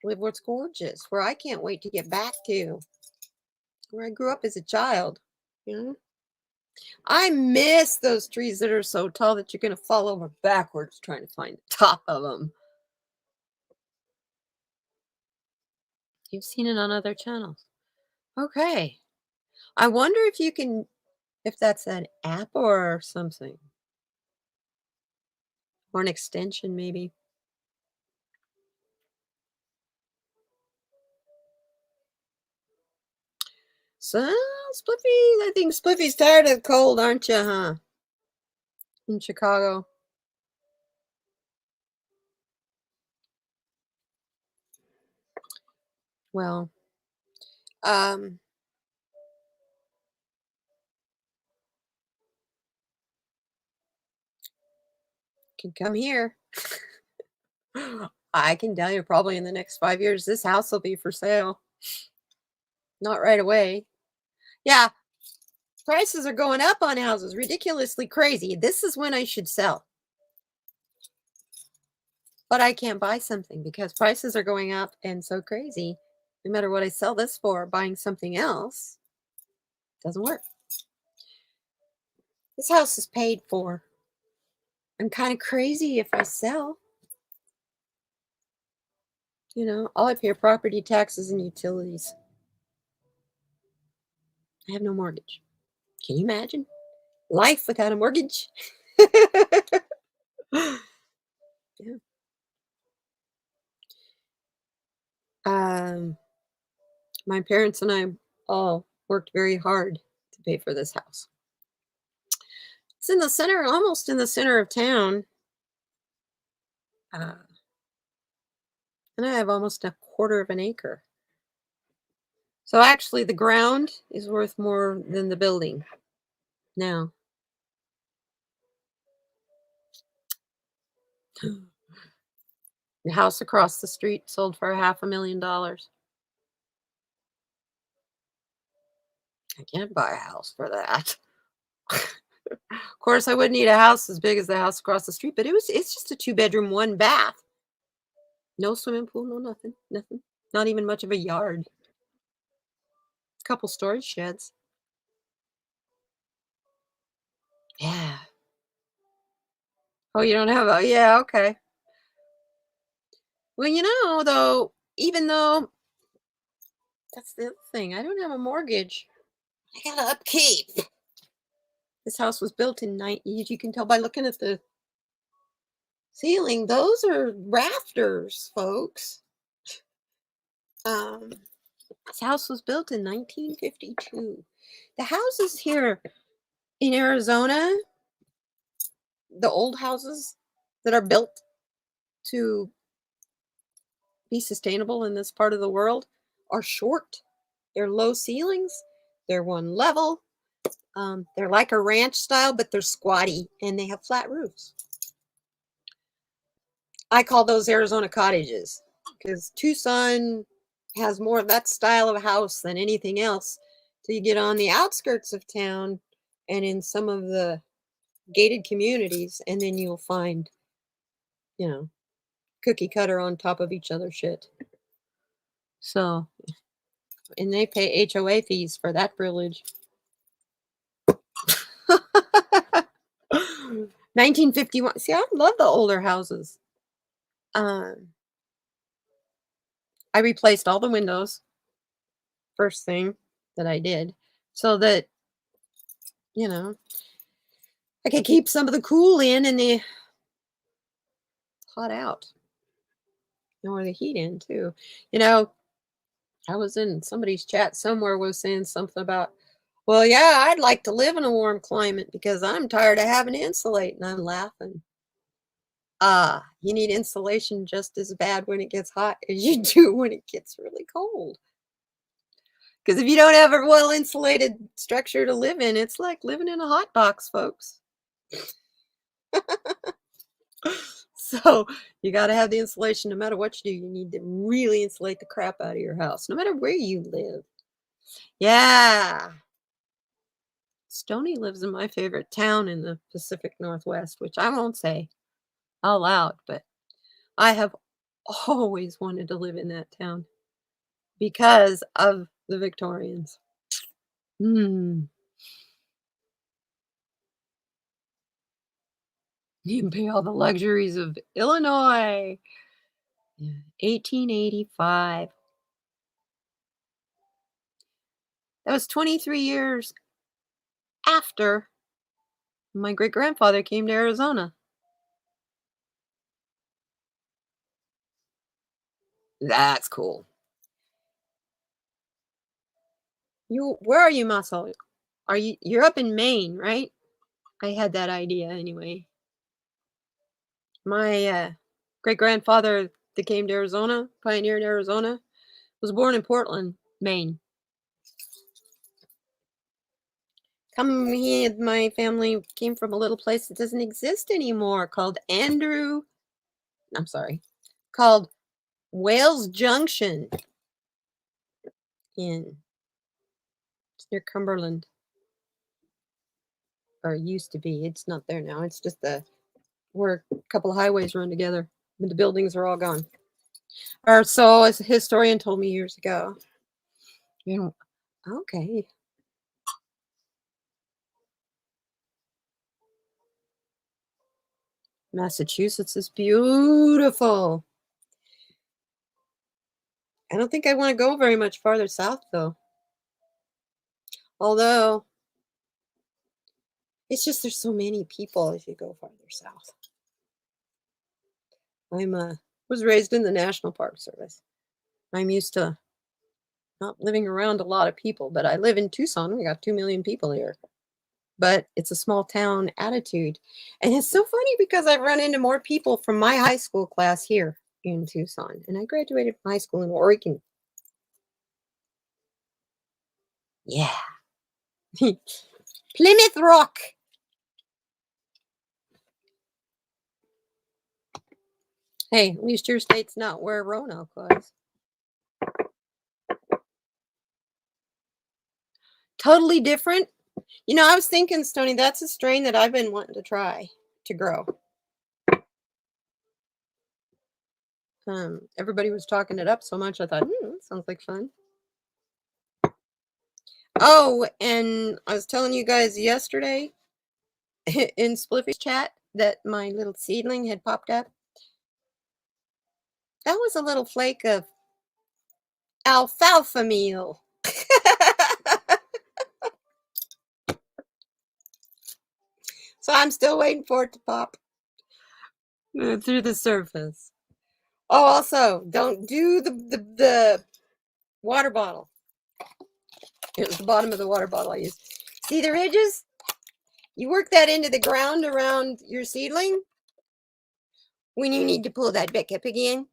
live where it's gorgeous, where I can't wait to get back to, where I grew up as a child. You know, I miss those trees that are so tall that you're going to fall over backwards trying to find the top of them. You've seen it on other channels. Okay. I wonder if you can, if that's an app or something, or an extension maybe. So, Spliffy, I think Spliffy's tired of the cold, aren't you, huh? In Chicago. Well, um, can come here. I can tell you probably in the next 5 years, this house will be for sale. Not right away. Yeah, prices are going up on houses, ridiculously crazy. This is when I should sell. But I can't buy something because prices are going up and so crazy. No matter what I sell this for, buying something else doesn't work. This house is paid for. I'm kind of crazy if I sell. You know, all I pay are property taxes and utilities. I have no mortgage. Can you imagine? Life without a mortgage? Yeah. Um, my parents and I all worked very hard to pay for this house. It's in the center, almost in the center of town, uh, and I have almost a quarter of an acre. So actually, the ground is worth more than the building now. The house across the street sold for $500,000. I can't buy a house for that. Of course, I wouldn't need a house as big as the house across the street, but it's just a two-bedroom, one bath. No swimming pool, no nothing, nothing. Not even much of a yard. Couple storage sheds. Yeah. Oh, you don't have a, yeah, okay. Well, though, even though that's the other thing, I don't have a mortgage. I gotta upkeep. This house was built in you can tell by looking at the ceiling. Those are rafters, folks. Um, this house was built in 1952. The houses here in Arizona, the old houses that are built to be sustainable in this part of the world, are short. They're low ceilings. They're one level. They're like a ranch style, but they're squatty and they have flat roofs. I call those Arizona cottages because Tucson has more of that style of house than anything else. So you get on the outskirts of town and in some of the gated communities, and then you'll find, you know, cookie cutter on top of each other shit. So, and they pay HOA fees for that privilege. 1951. See, I love the older houses. Um, I replaced all the windows first thing that I did so that, you know, I could keep some of the cool in and the hot out, or the heat in too. You know, I was in somebody's chat somewhere was saying something about, well, yeah, I'd like to live in a warm climate because I'm tired of having to insulate. And I'm laughing. You need insulation just as bad when it gets hot as you do when it gets really cold. Because if you don't have a well insulated structure to live in, it's like living in a hot box, folks. So you got to have the insulation no matter what you do. You need to really insulate the crap out of your house, no matter where you live. Yeah. Stony lives in my favorite town in the Pacific Northwest, which I won't say out loud, but I have always wanted to live in that town because of the Victorians. Mm. You can pay all the luxuries of Illinois. Yeah. 1885. That was 23 years after my great grandfather came to Arizona. That's cool. Where are you, Maso? You're up in Maine, right? I had that idea anyway. My great grandfather that came to Arizona, pioneered Arizona, was born in Portland, Maine. My family came from a little place that doesn't exist anymore called I'm sorry, called Wales Junction in it's near Cumberland, or used to be. It's not there now. It's just where a couple of highways run together, but the buildings are all gone. Or so as a historian told me years ago. You know, okay. Massachusetts is beautiful. I don't think I want to go very much farther south though. Although It's just there's so many people if you go farther south. I'm was raised in the National Park Service. I'm used to not living around a lot of people, but I live in Tucson. We got 2 million people here. But it's a small town attitude. And it's so funny because I've run into more people from my high school class here in Tucson. And I graduated from high school in Oregon. Yeah. Plymouth Rock. Hey, at least your state's not where Roanoke was. Totally different. You know, I was thinking, Stony, that's a strain that I've been wanting to try to grow. Everybody was talking it up so much, I thought, that sounds like fun. Oh, and I was telling you guys yesterday in Spliffy's chat that my little seedling had popped up. That was a little flake of alfalfa meal. So I'm still waiting for it to pop through the surface. Oh, also, don't do the water bottle. It was the bottom of the water bottle I used. See the ridges? You work that into the ground around your seedling. When you need to pull that back up again,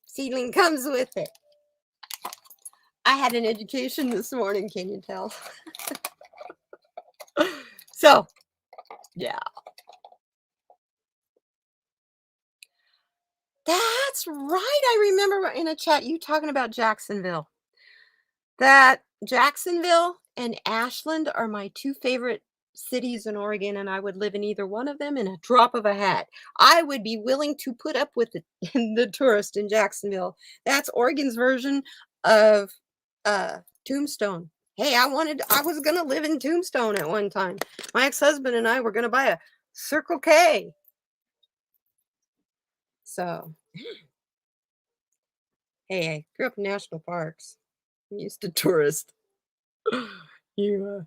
seedling comes with it. I had an education this morning, can you tell? So, yeah. That's right. I remember in a chat you talking about Jacksonville. That Jacksonville and Ashland are my two favorite cities in Oregon, and I would live in either one of them in a drop of a hat. I would be willing to put up with the tourist in Jacksonville. That's Oregon's version of Tombstone. Hey, I was gonna live in Tombstone at one time. My ex-husband and I were gonna buy a Circle K. So, hey, I grew up in national parks. I'm used to tourists. You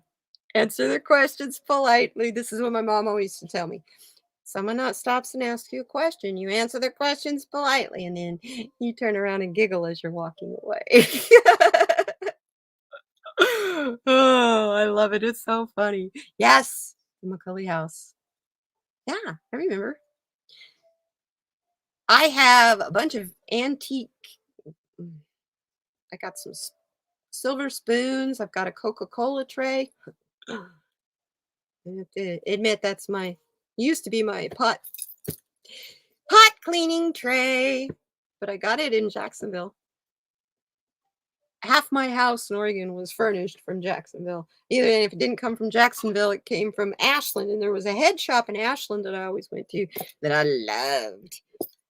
answer their questions politely. This is what my mom always used to tell me. Someone not stops and asks you a question, you answer their questions politely, and then you turn around and giggle as you're walking away. Oh, I love it. It's so funny. Yes, the McCully house. Yeah, I remember. I have a bunch of antique. I got some silver spoons. I've got a Coca-Cola tray. I have to admit that's my used to be my pot cleaning tray, but I got it in Jacksonville. Half my house in Oregon was furnished from Jacksonville. Even if it didn't come from Jacksonville, it came from Ashland, and there was a head shop in Ashland that I always went to that I loved.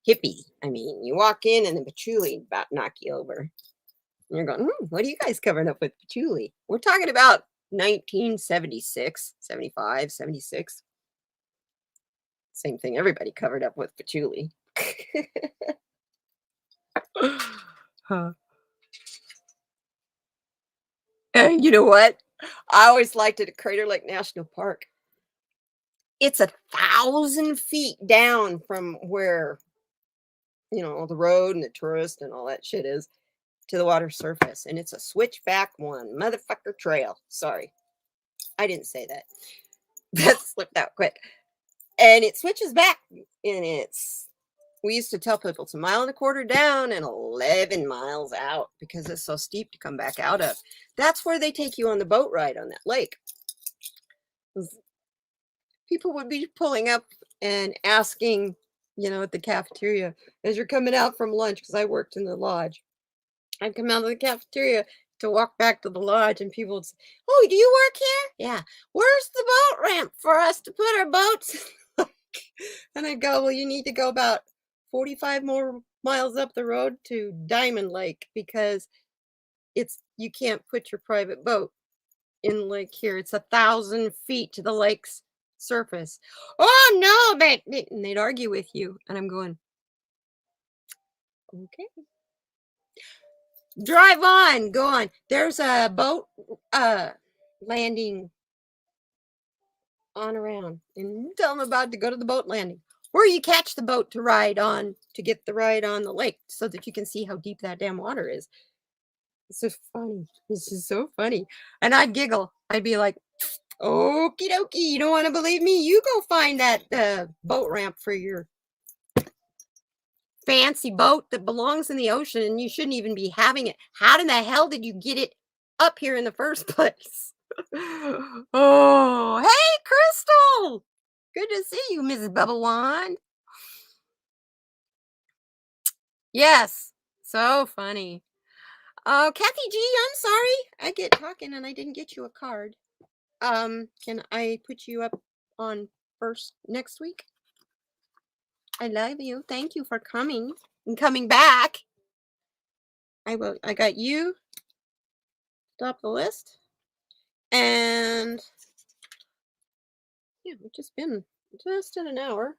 Hippie. I mean, you walk in and the patchouli about knock you over. And you're going, what are you guys covering up with patchouli? We're talking about 1976, 75, 76. Same thing. Everybody covered up with patchouli. Huh. And you know what? I always liked it at Crater Lake National Park. It's 1,000 feet down from where, the road and the tourist and all that shit is to the water surface. And it's a switchback one motherfucker trail. Sorry, I didn't say that. That slipped out quick. And it switches back. And we used to tell people it's 1.25 miles down and 11 miles out because it's so steep to come back out of. That's where they take you on the boat ride on that lake. People would be pulling up and asking, at the cafeteria as you're coming out from lunch, because I worked in the lodge. I'd come out of the cafeteria to walk back to the lodge, and people would say, "Oh, do you work here?" "Yeah." "Where's the boat ramp for us to put our boats?" And I'd go, "Well, you need to go about 45 more miles up the road to Diamond Lake because you can't put your private boat in the lake here. It's 1,000 feet to the lake's surface." "Oh no," and they'd argue with you, and I'm going, "Okay, drive on, go on." There's a boat landing on around and tell them about to go to the boat landing. Or you catch the boat to ride on to get the ride on the lake so that you can see how deep that damn water is. It's so funny. It's just so funny. And I'd giggle. I'd be like, "Okie dokie, you don't wanna believe me? You go find that, boat ramp for your fancy boat that belongs in the ocean, and you shouldn't even be having it. How in the hell did you get it up here in the first place?" Oh, hey, Crystal! Good to see you, Mrs. Bubble Wand. Yes, so funny. Oh, Kathy G, I'm sorry. I get talking and I didn't get you a card. Can I put you up on first next week? I love you. Thank you for coming and coming back. I will. I got you. Top the list. And yeah, we've just been just in an hour.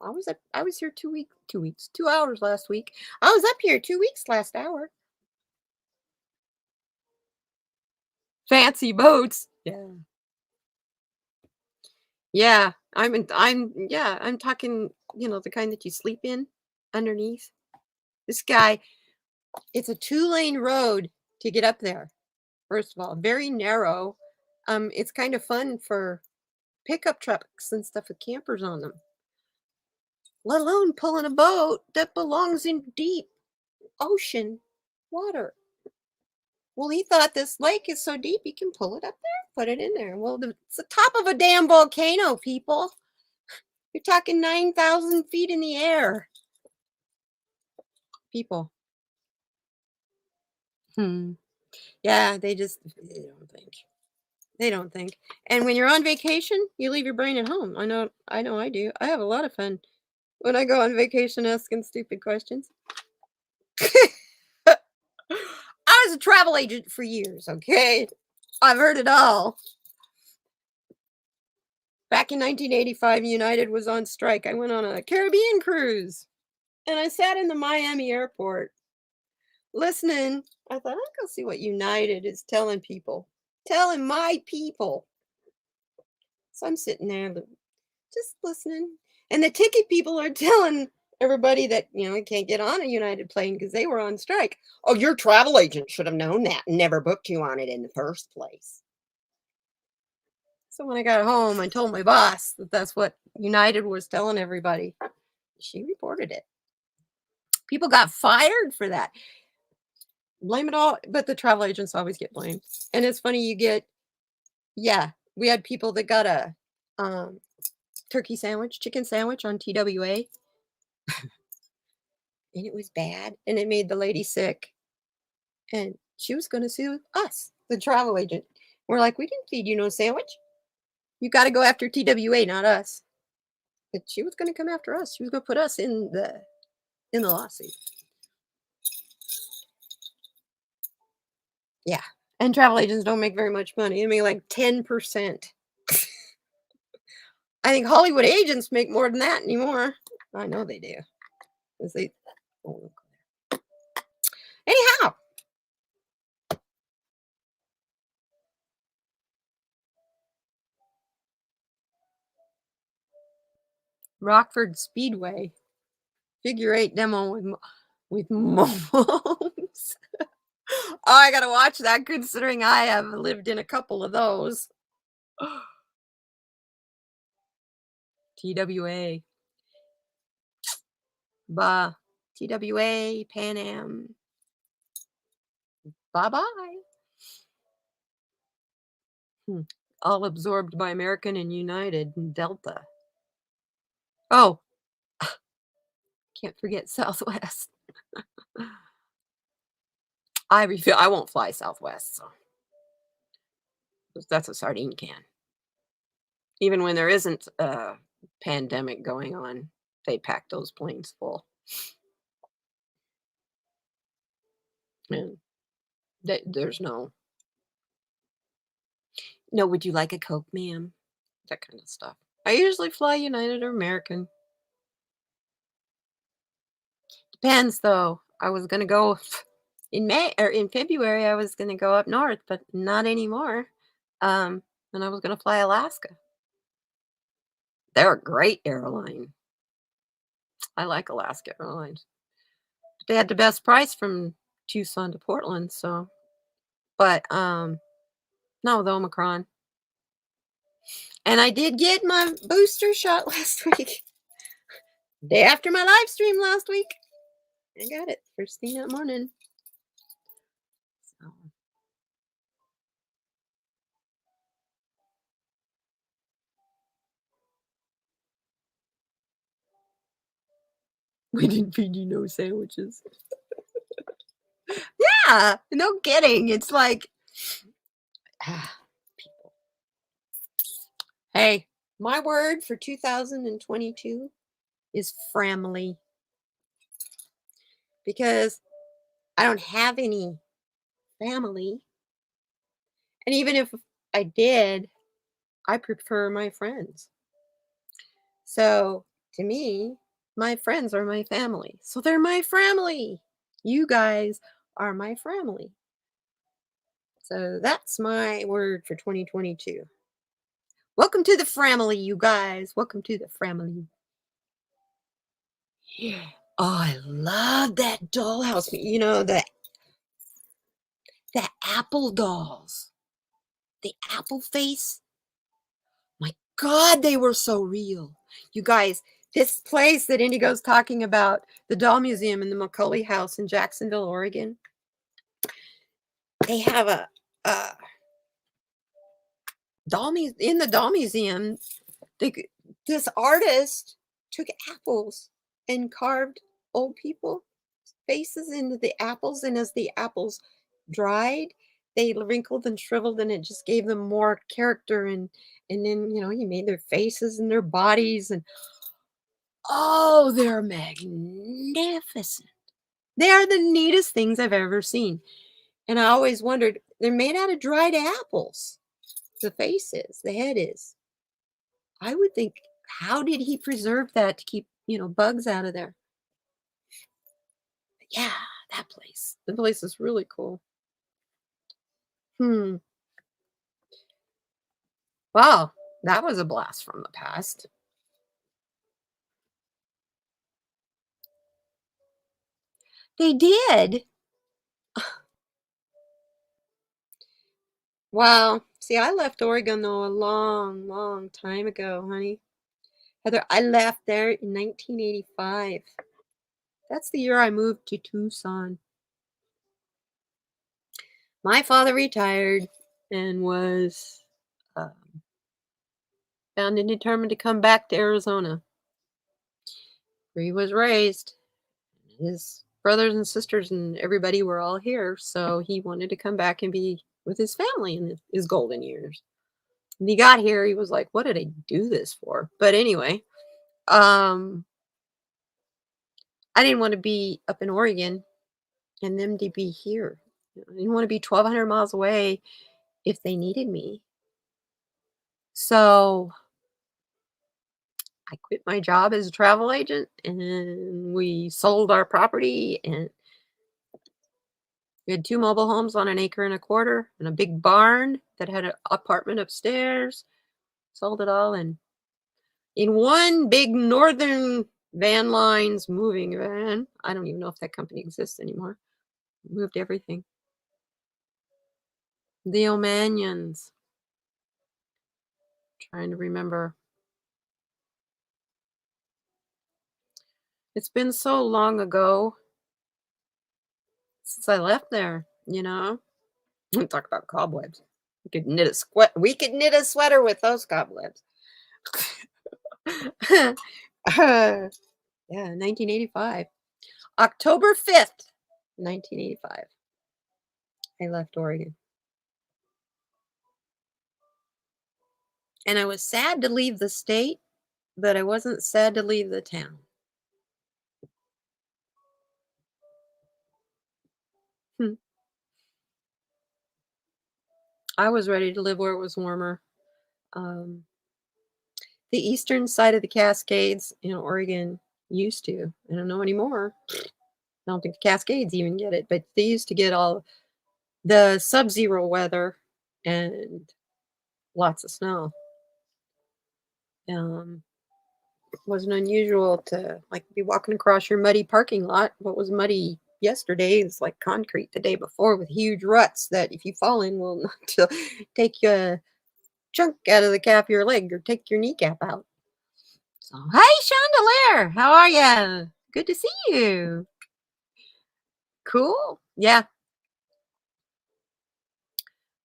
I was here 2 weeks, 2 hours last week. I was up here 2 weeks last hour. Fancy boats. Yeah. Yeah. I'm talking, the kind that you sleep in underneath. This guy, it's a 2-lane road to get up there. First of all, very narrow. It's kind of fun for pickup trucks and stuff with campers on them, let alone pulling a boat that belongs in deep ocean water. Well, he thought this lake is so deep you can pull it up there, put it in there. Well, it's the top of a damn volcano, people. You're talking 9,000 feet in the air, people. Hmm. Yeah, they don't think. They don't think. And when you're on vacation, you leave your brain at home. I know I do. I have a lot of fun when I go on vacation asking stupid questions. I was a travel agent for years, okay? I've heard it all. Back in 1985, United was on strike. I went on a Caribbean cruise and I sat in the Miami airport listening. I thought, I'll go see what United is telling people, telling my people. So I'm sitting there just listening. And the ticket people are telling everybody that, you can't get on a United plane because they were on strike. Oh, your travel agent should have known that and never booked you on it in the first place. So when I got home, I told my boss that that's what United was telling everybody. She reported it. People got fired for that. Blame it all, but the travel agents always get blamed. And it's funny, yeah, we had people that got a um, chicken sandwich on TWA, and it was bad, and it made the lady sick. And she was going to sue us, the travel agent. We're like, we didn't feed you no sandwich. You got to go after TWA, not us. But she was going to come after us. She was going to put us in the lawsuit. Yeah. And travel agents don't make very much money. They make like 10%. I think Hollywood agents make more than that anymore. I know they do. 'Cause they oh, anyhow, Rockford Speedway figure eight demo with moms. Oh, I gotta watch that considering I have lived in a couple of those. TWA. Bah. TWA, Pan Am. Bye bye. All absorbed by American and United and Delta. Oh, can't forget Southwest. I won't fly Southwest, so that's a sardine can. Even when there isn't a pandemic going on, they pack those planes full. And there's no, would you like a Coke, ma'am? That kind of stuff. I usually fly United or American. Depends though. I was gonna go in May or in February. I was gonna go up north, but not anymore. And I was gonna fly Alaska. They're a great airline. I like Alaska Airlines. They had the best price from Tucson to Portland, so but, not with Omicron. And I did get my booster shot last week. Day after my live stream last week. I got it first thing that morning. So we didn't feed you no sandwiches. Yeah, no kidding. It's like, people. Hey, my word for 2022 is family because I don't have any family. And even if I did, I prefer my friends. So to me, my friends are my family. So they're my family. You guys are my family. So that's my word for 2022. Welcome to the family, you guys. Welcome to the family. Yeah. Oh, I love that dollhouse. You know, the apple dolls. The apple face. My God, they were so real. You guys, this place that Indigo's talking about, the doll museum in the McCully House in Jacksonville, Oregon, they have a in the doll museum. This artist took apples and carved old people faces into the apples, and as the apples dried, they wrinkled and shriveled, and it just gave them more character. And then he made their faces and their bodies, and oh, they're magnificent. They are the neatest things I've ever seen. And I always wondered, they're made out of dried apples. The face is, the head is. I would think, how did he preserve that to keep, bugs out of there? But yeah, that place. The place is really cool. Hmm. Wow, that was a blast from the past. They did. Wow. See, I left Oregon though a long, long time ago, honey. Heather, I left there in 1985. That's the year I moved to Tucson. My father retired and was bound and determined to come back to Arizona, where he was raised. His brothers and sisters and everybody were all here, so he wanted to come back and be with his family in his golden years. When he got here, he was like, "What did I do this for?" But anyway, um, I didn't want to be up in Oregon and them to be here. I didn't want to be 1,200 miles away if they needed me. So I quit my job as a travel agent and we sold our property, and we had 2 mobile homes on an acre and a quarter and a big barn that had an apartment upstairs. Sold it all, and in one big Northern Van Lines moving van, I don't even know if that company exists anymore, moved everything. The Omanions. Trying to remember. It's been so long ago since I left there. Talk about cobwebs. We could knit a sweater with those cobwebs. Yeah, 1985. October 5th, 1985. I left Oregon. And I was sad to leave the state, but I wasn't sad to leave the town. Hmm. I was ready to live where it was warmer. Um, the eastern side of the Cascades in Oregon used to. I don't know anymore. I don't think the Cascades even get it, but they used to get all the sub-zero weather and lots of snow. Um, Wasn't unusual to, like, be walking across your muddy parking lot. What was muddy yesterday is like concrete the day before with huge ruts that if you fall in will not take a chunk out of the calf of your leg or take your kneecap out. So, hey, Chandelier, how are you? Good to see you. Cool. Yeah.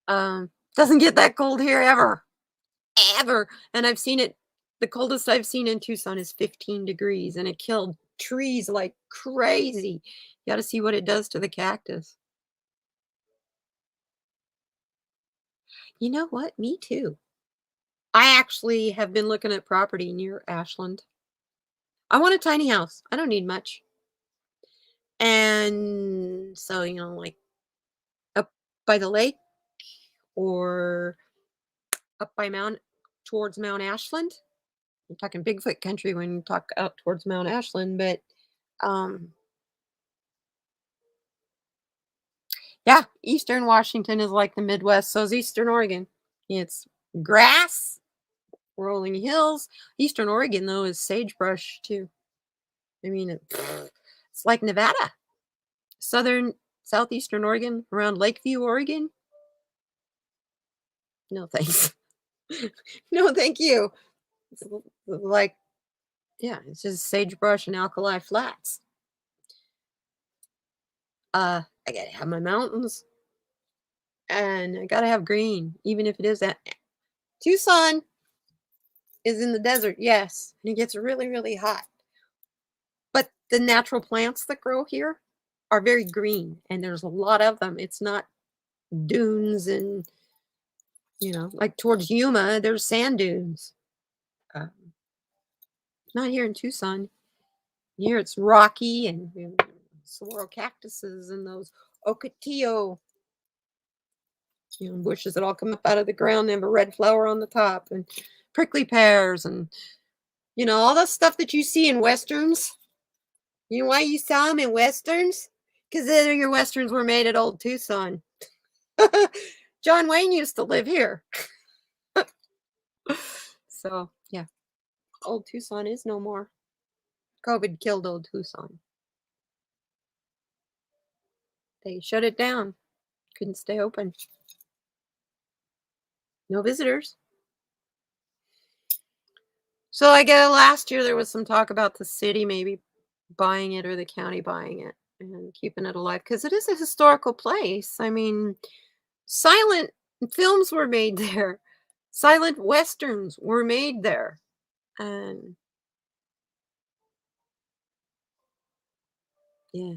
Doesn't get that cold here ever, ever. And I've seen it. The coldest I've seen in Tucson is 15 degrees, and it killed trees like crazy. You got to see what it does to the cactus. You know what? Me too. I actually have been looking at property near Ashland. I want a tiny house. I don't need much. And so, like up by the lake or up by towards Mount Ashland. I'm talking Bigfoot country when you talk out towards Mount Ashland, but um yeah, Eastern Washington is like the Midwest, so is Eastern Oregon. It's grass, rolling hills. Eastern Oregon though is sagebrush too. I mean, it's like Nevada. Southern Southeastern Oregon, around Lakeview, Oregon. No thanks. No, thank you. It's like, yeah, it's just sagebrush and alkali flats. I gotta have my mountains and I gotta have green, even if it is that Tucson is in the desert, yes, and it gets really, really hot. But the natural plants that grow here are very green, and there's a lot of them. It's not dunes and, like towards Yuma, there's sand dunes. Um, Not here in Tucson. Here it's rocky and saguaro cactuses and those ocotillo, bushes that all come up out of the ground and have a red flower on the top, and prickly pears and all the stuff that you see in westerns. You know why you saw them in westerns? Because your westerns were made at Old Tucson. John Wayne used to live here. So yeah, Old Tucson is no more. COVID killed Old Tucson. They shut it down. Couldn't stay open. No visitors. So I guess last year there was some talk about the city maybe buying it or the county buying it and keeping it alive because it is a historical place. I mean, silent films were made there. Silent westerns were made there. And yeah.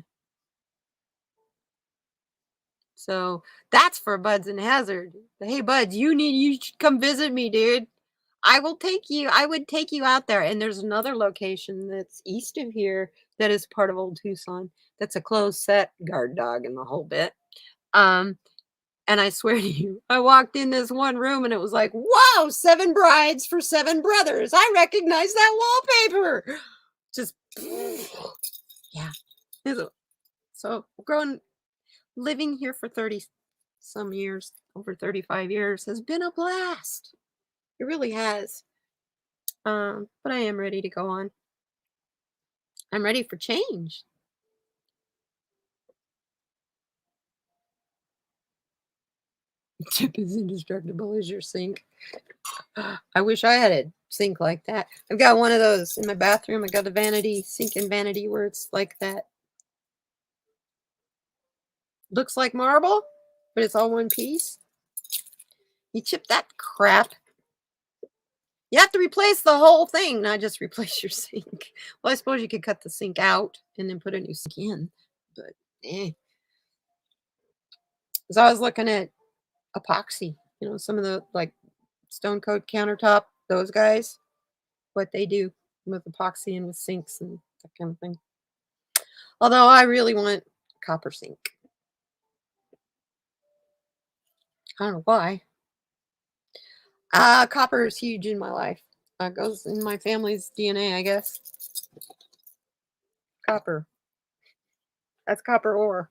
So that's for Buds and Hazard. Hey Buds, you should come visit me, dude. I would take you out there. And there's another location that's east of here that is part of Old Tucson. That's a closed set, guard dog and the whole bit. Um, and I swear to you, I walked in this one room and it was like, wow, 7 brides for 7 brothers. I recognize that wallpaper. Just yeah. So growing living here for 30 some years, over 35 years has been a blast. It really has. But I am ready to go on. I'm ready for change. Chip is indestructible as your sink. I wish I had a sink like that. I've got one of those in my bathroom. I got a vanity sink and vanity where it's like that. Looks like marble, but it's all one piece. You chip that crap. You have to replace the whole thing, not just replace your sink. Well, I suppose you could cut the sink out and then put a new sink in, but eh. Because I was looking at epoxy, some of the like Stone Coat Countertop, those guys, what they do with epoxy and with sinks and that kind of thing. Although I really want copper sink. I don't know why. Copper is huge in my life. Goes in my family's DNA, I guess. Copper. That's copper ore.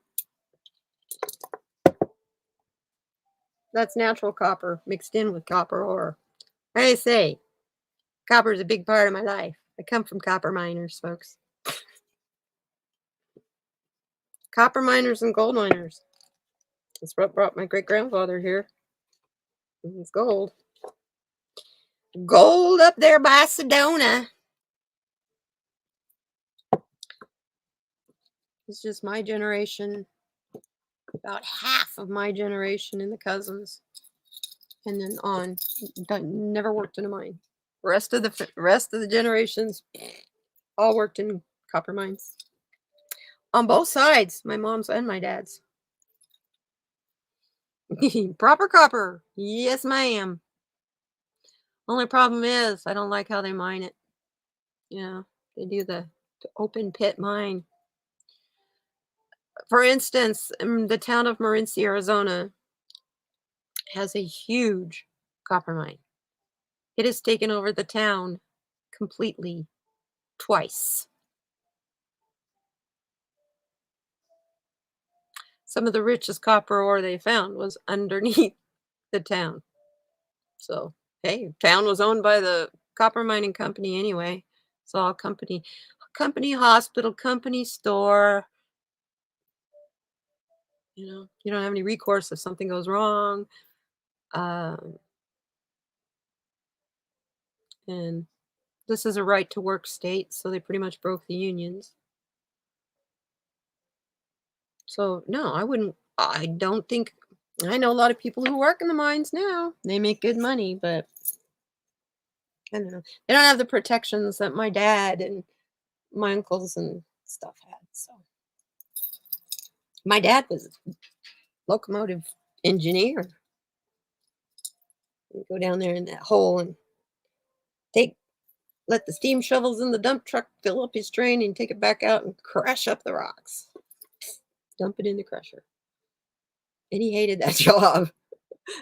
That's natural copper mixed in with copper ore. I say, copper is a big part of my life. I come from copper miners, folks. Copper miners and gold miners. That's what brought my great grandfather here. It's gold. Gold up there by Sedona. It's just my generation, about half of my generation and the cousins, and then on. Never worked in a mine. Rest of the generations all worked in copper mines on both sides, my mom's and my dad's. Proper copper, yes, ma'am. Only problem is I don't like how they mine it. Yeah, they do the open pit mine. For instance, the town of Morinci, Arizona, has a huge copper mine. It has taken over the town completely twice. Some of the richest copper ore they found was underneath the town. So, hey, town was owned by the copper mining company anyway. It's all company hospital, company store. You don't have any recourse if something goes wrong. Um, and this is a right to work state, so they pretty much broke the unions. So no, I wouldn't. I don't think. I know a lot of people who work in the mines now. They make good money, but I don't know. They don't have the protections that my dad and my uncles and stuff had. So my dad was a locomotive engineer. You go down there in that hole and take let the steam shovels in the dump truck fill up his train and take it back out and crush up the rocks. Dump it in the crusher. And he hated that job.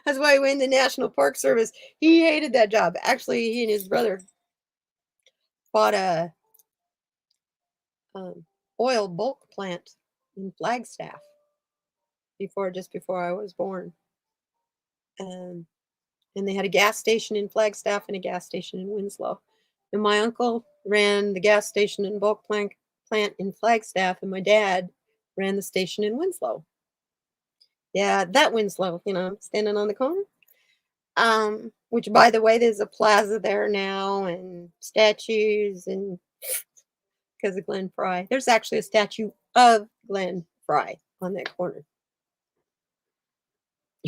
That's why he went in the National Park Service. He hated that job. Actually, he and his brother bought a um, oil bulk plant in Flagstaff just before I was born. Um, and they had a gas station in Flagstaff and a gas station in Winslow. And my uncle ran the gas station and bulk plant in Flagstaff, and my dad ran the station in Winslow. Yeah, that Winslow, standing on the corner. Which, by the way, there's a plaza there now and statues, and because of Glenn Fry. There's actually a statue of Glenn Fry on that corner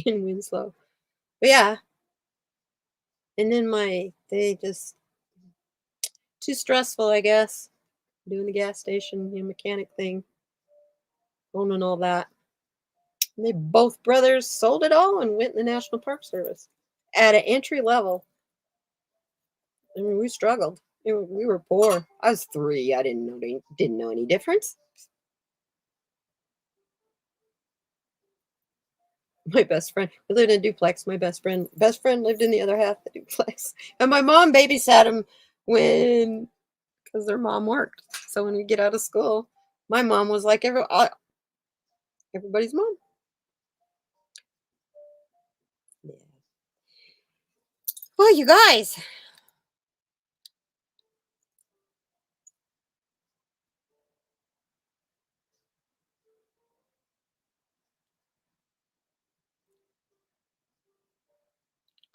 in Winslow. But yeah, and then they just too stressful, I guess, doing the gas station, mechanic thing, owning all that. And they both brothers sold it all and went in the National Park Service at an entry level. I mean, we struggled. We were poor. I was 3. I didn't know any difference. My best friend, we lived in a duplex. My best friend lived in the other half of the duplex, and my mom babysat him because their mom worked. So when we get out of school, my mom was like everybody's mom. Yeah. Well, you guys.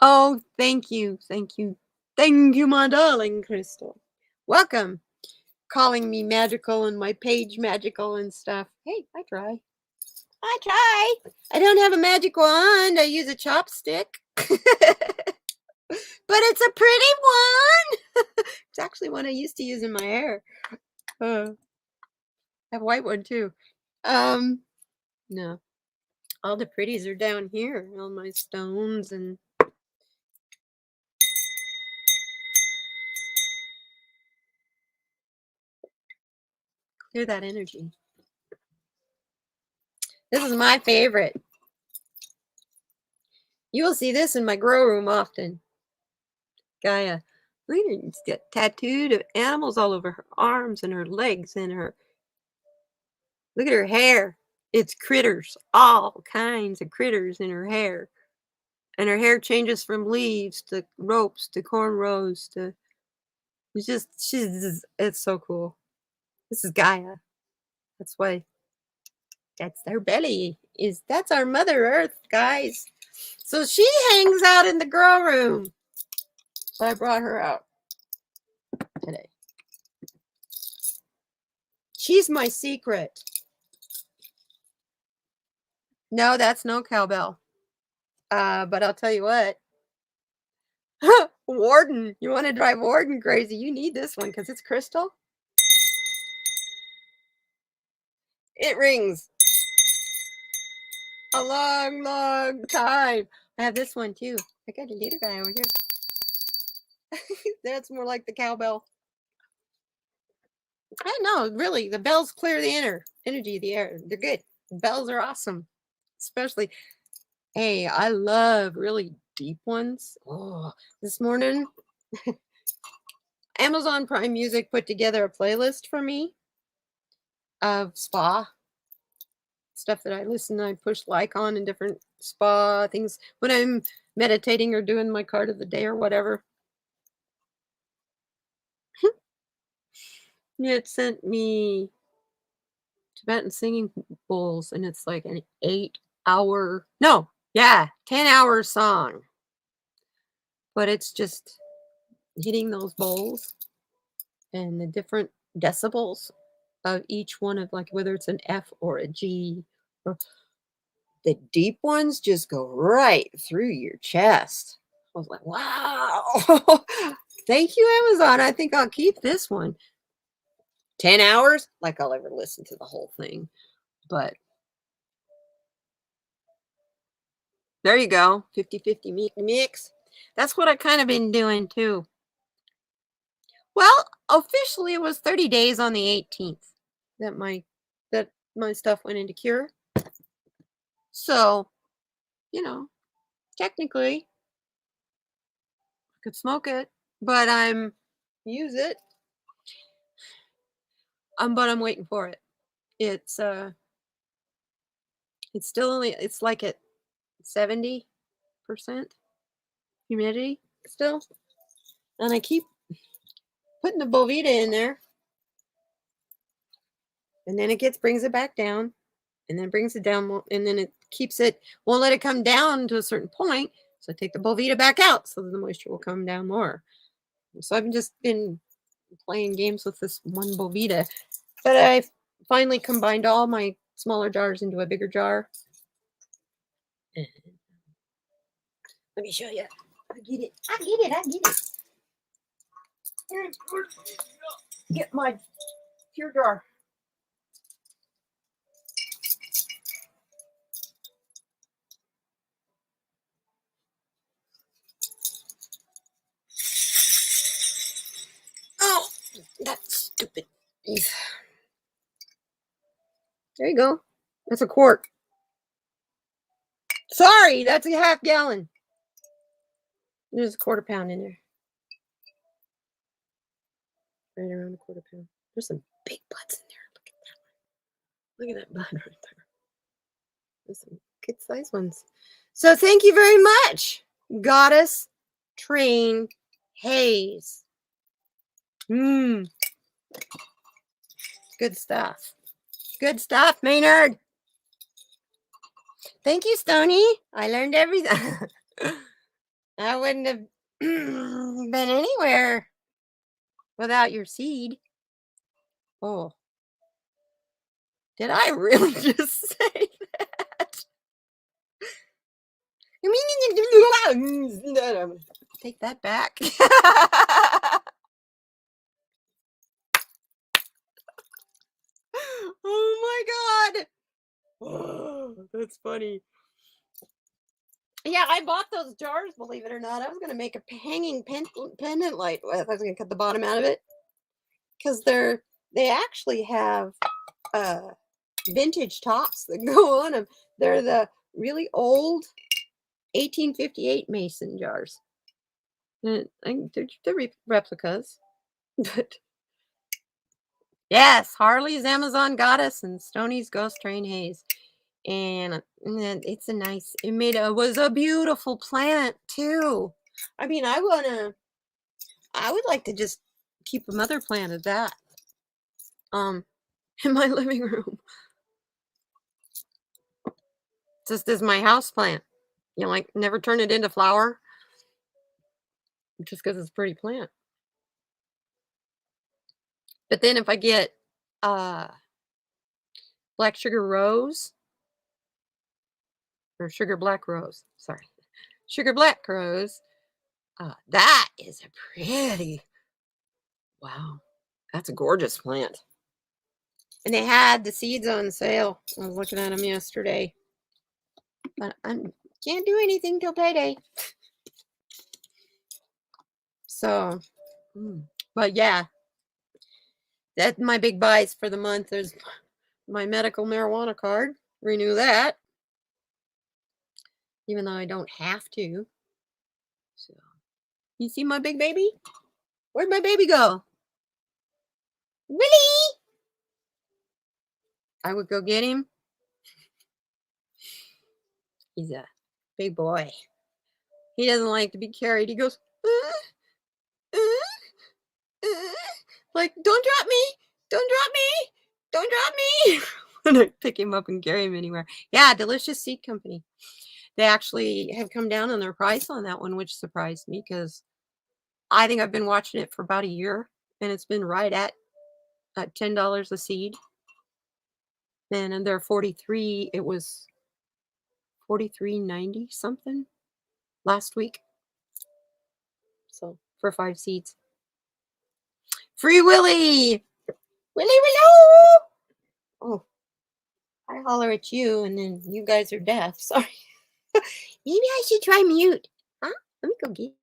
Oh, thank you, my darling Crystal. Welcome. Calling me magical and my page magical and stuff. Hey, I try. I don't have a magic wand. I use a chopstick. But it's a pretty one. It's actually one I used to use in my hair. I have a white one too. No. All the pretties are down here. All my stones and clear that energy. This is my favorite. You will see this in my grow room often. Gaia. Look at her. She's got tattooed of animals all over her arms and her legs and her. Look at her hair. It's critters. All kinds of critters in her hair. And her hair changes from leaves to ropes to cornrows to, it's so cool. This is Gaia. That's why that's their belly that's our Mother Earth, guys. So she hangs out in the girl room. So I brought her out today. She's my secret. No, that's no cowbell. But I'll tell you what. Warden, you want to drive Warden crazy? You need this one because it's crystal. It rings a long, long time. I have this one too. I got a little guy over here. That's more like the cowbell. I don't know, really. The bells clear the energy of the air. They're good. The bells are awesome. Especially, hey, I love really deep ones. Oh, this morning, Amazon Prime Music put together a playlist for me of spa stuff that I listen, I push like on in different spa things when I'm meditating or doing my card of the day or whatever. It sent me Tibetan singing bowls, and it's like an 8 hour, no, yeah, 10 hour song. But it's just hitting those bowls and the different decibels of each one of like whether it's an F or a G or the deep ones just go right through your chest. I was like, wow. Thank you, Amazon. I think I'll keep this one. 10 hours? Like I'll ever listen to the whole thing. But there you go. 50-50 mix. That's what I kind of been doing too. Well, officially it was 30 days on the 18th that my stuff went into cure. So, technically I could smoke it, but I'm use it. But I'm waiting for it. It's still only it's like at 70% humidity still. And I keep putting the Bovita in there. And then it brings it back down. And then brings it down more, and then it won't let it come down to a certain point. So I take the Bovita back out so that the moisture will come down more. So I've just been playing games with this one Bovita. But I finally combined all my smaller jars into a bigger jar. Let me show you. I get it. Get my pure jar. Oh, that's stupid. There you go. That's a quart. Sorry, that's a half gallon. There's a quarter pound in there. Right around a quarter pound. There's some big butts in there. Look at that bud right there. There's some good sized ones. So thank you very much, Goddess Train Hayes. Good stuff. Good stuff, Maynard. Thank you, Stony. I learned everything. I wouldn't have been anywhere without your seed. Oh. Did I really just say that? Take that back. Oh my God. Oh, that's funny. Yeah, I bought those jars, believe it or not. I was going to make a hanging pendant light with. I was going to cut the bottom out of it because they actually have vintage tops that go on them. They're the really old 1858 mason jars. And they're replicas. But yes, Harley's Amazon Goddess and Stoney's Ghost Train Haze. And it's was a beautiful plant too. I mean, I would like to just keep a mother plant of that um in my living room. Just as my house plant. You know, like never turn it into flower just because it's a pretty plant. But then if I get uh black sugar rose or sugar black rose, sorry, sugar black rose, that is a pretty, wow, that's a gorgeous plant. And they had the seeds on sale. I was looking at them yesterday, but I can't do anything till payday. So, but yeah, that's my big buys for the month. There's my medical marijuana card. Renew that, even though I don't have to. So, you see my big baby? Where'd my baby go? Willie! I would go get him. He's a big boy. He doesn't like to be carried. He goes, uh, uh, like, don't drop me, don't drop me, don't drop me. And I pick him up and carry him anywhere. Yeah, Delicious Seed Company. They actually have come down on their price on that one, which surprised me because I think I've been watching it for about a year and it's been right at $10 a seed. And they're 43, it was 43.90 something last week. So for 5 seeds. Free Willy! Willy Willow! Oh, I holler at you and then you guys are deaf. Sorry. Maybe I should try mute. Huh? Let me go get.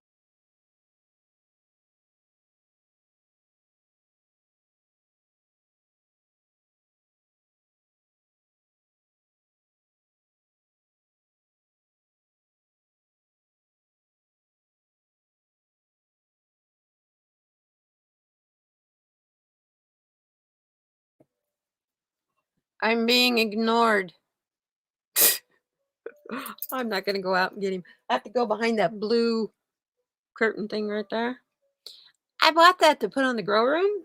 I'm being ignored. I'm not going to go out and get him. I have to go behind that blue curtain thing right there. I bought that to put on the grow room,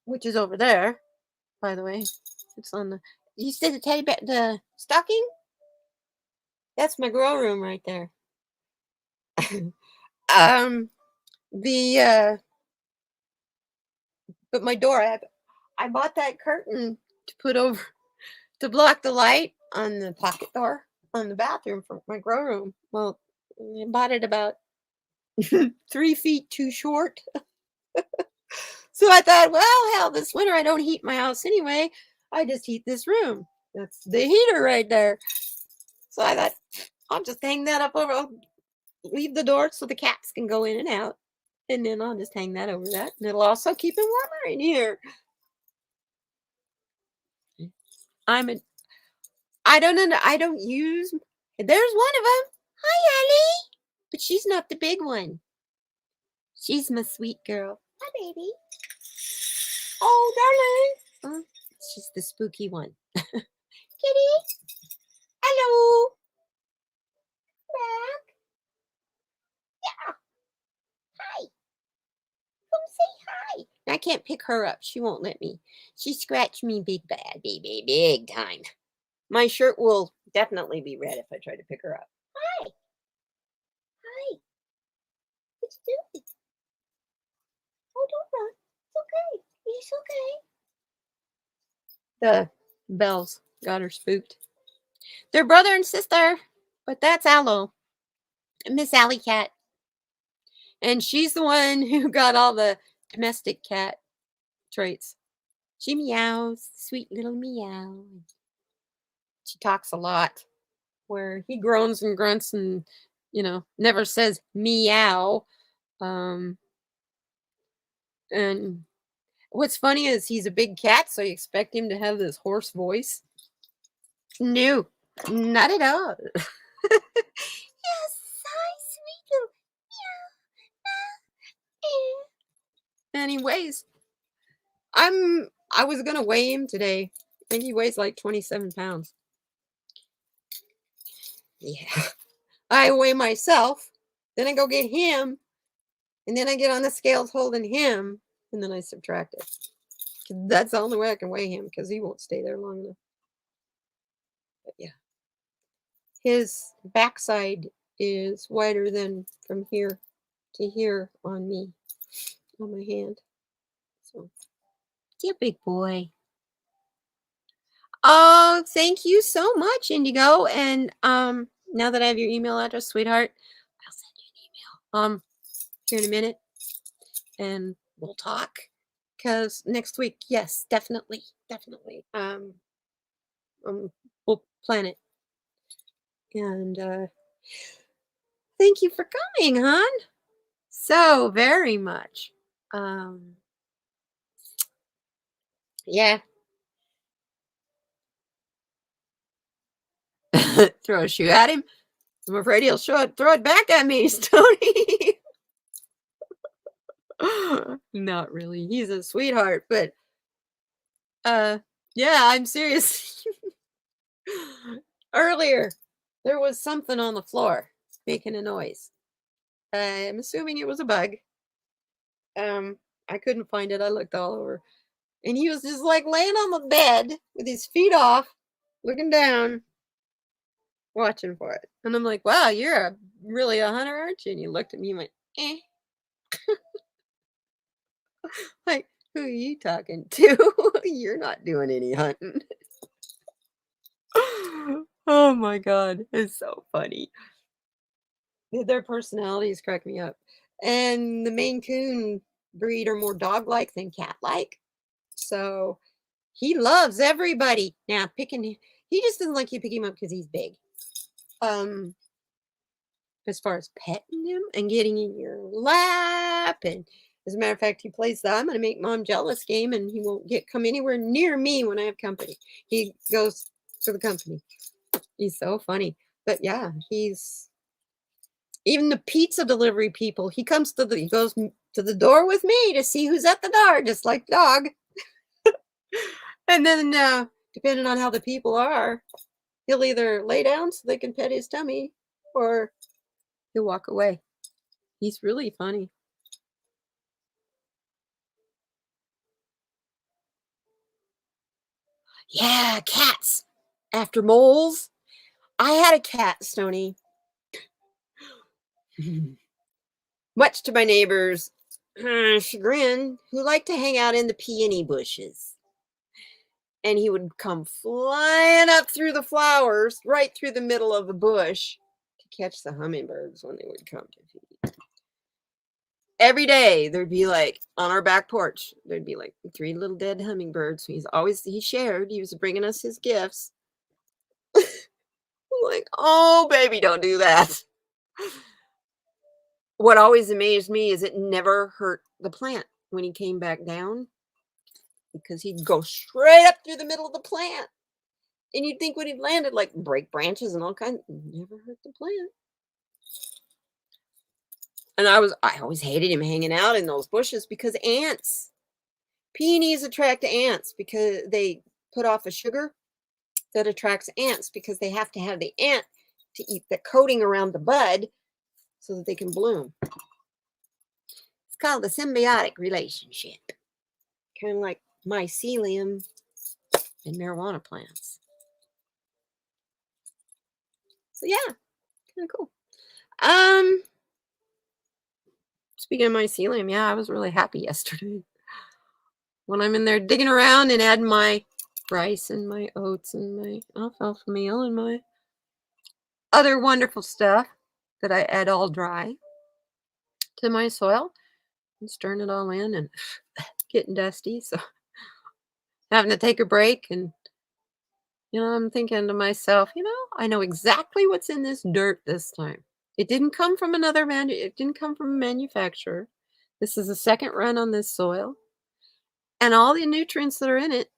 which is over there, by the way. It's on the. You said the teddy bear, the stocking? That's my grow room right there. um, the but my door. I bought that curtain to put over to block the light on the pocket door on the bathroom for my grow room. Well, I bought it about 3 feet too short. So I thought, well, hell, this winter I don't heat my house anyway. I just heat this room. That's the heater right there. So I thought, I'll just hang that up over, I'll leave the door so the cats can go in and out. And then I'll just hang that over that. And it'll also keep it warmer in here. I'm a, I don't know, I don't use, there's one of them. Hi, Ellie. But she's not the big one. She's my sweet girl. Hi, baby. Oh, darling. Oh, she's the spooky one. Kitty. Hello. Back. Yeah. Hi. Come say hi. I can't pick her up. She won't let me. She scratched me big bad, baby, big time. My shirt will definitely be red if I try to pick her up. Hi. Hi. What you doing? Oh, don't run. It's okay. It's okay. The bells got her spooked. They're brother and sister, but that's Aloe, Miss Alley Cat. And she's the one who got all the domestic cat traits. She meows, sweet little meow. She talks a lot, where he groans and grunts and, never says meow. Um, and what's funny is he's a big cat, so you expect him to have this hoarse voice. No, not at all. Yes, hi, sweet little meow. Anyways, I was gonna weigh him today. I think he weighs like 27 pounds. Yeah. I weigh myself, then I go get him, and then I get on the scales holding him. and then I subtract it. That's the only way I can weigh him because he won't stay there long enough. But yeah, his backside is wider than from here to here on me, on my hand. So, yeah, big boy. Oh, thank you so much, Indigo. And now that I have your email address, sweetheart, I'll send you an email. Here in a minute, and we'll talk. Cause next week, yes, definitely, definitely. We'll plan it. And thank you for coming, hon. So very much. Um, yeah. Throw a shoe at him. I'm afraid he'll throw it back at me, Stony. Not really. He's a sweetheart, but uh yeah, I'm serious. Earlier, there was something on the floor making a noise. I'm assuming it was a bug. Um, I couldn't find it. I looked all over. And he was just like laying on the bed with his feet off, looking down, watching for it. And I'm like, wow, you're really a hunter, aren't you? And he looked at me and went, eh. Like, who are you talking to? You're not doing any hunting. Oh my God. It's so funny. Their personalities crack me up. And the Maine Coon breed are more dog like than cat like. So he loves everybody. Now, he just doesn't like you pick him up because he's big. Um, as far as petting him and getting in your lap, and as a matter of fact, he plays the "I'm going to make mom jealous" game, and he won't come anywhere near me when I have company. He goes for the company. He's so funny. But yeah, he's even the pizza delivery people. He goes to the door with me to see who's at the door, just like dog. And then, depending on how the people are, he'll either lay down so they can pet his tummy, or he'll walk away. He's really funny. Yeah, cats. After moles. I had a cat, Stony. Much to my neighbor's chagrin, who liked to hang out in the peony bushes. And he would come flying up through the flowers, right through the middle of the bush, to catch the hummingbirds when they would come to feed. Every day there'd be like on our back porch, there'd be like 3 little dead hummingbirds. He shared, he was bringing us his gifts. I'm like, oh baby, don't do that. What always amazed me is it never hurt the plant when he came back down, because he'd go straight up through the middle of the plant. And you'd think when he landed, like break branches and all kinds, never hurt the plant. And I always hated him hanging out in those bushes because ants. Peonies attract ants because they put off a sugar that attracts ants, because they have to have the ant to eat the coating around the bud so that they can bloom. It's called the symbiotic relationship. Kind of like mycelium and marijuana plants. So yeah, kind of cool. Speaking of mycelium, yeah, I was really happy yesterday when I'm in there digging around and adding my rice and my oats and my alfalfa meal and my other wonderful stuff that I add all dry to my soil and stirring it all in and getting dusty. So having to take a break, and I'm thinking to myself, I know exactly what's in this dirt this time. It didn't come from it didn't come from a manufacturer. This is a second run on this soil. And all the nutrients that are in it,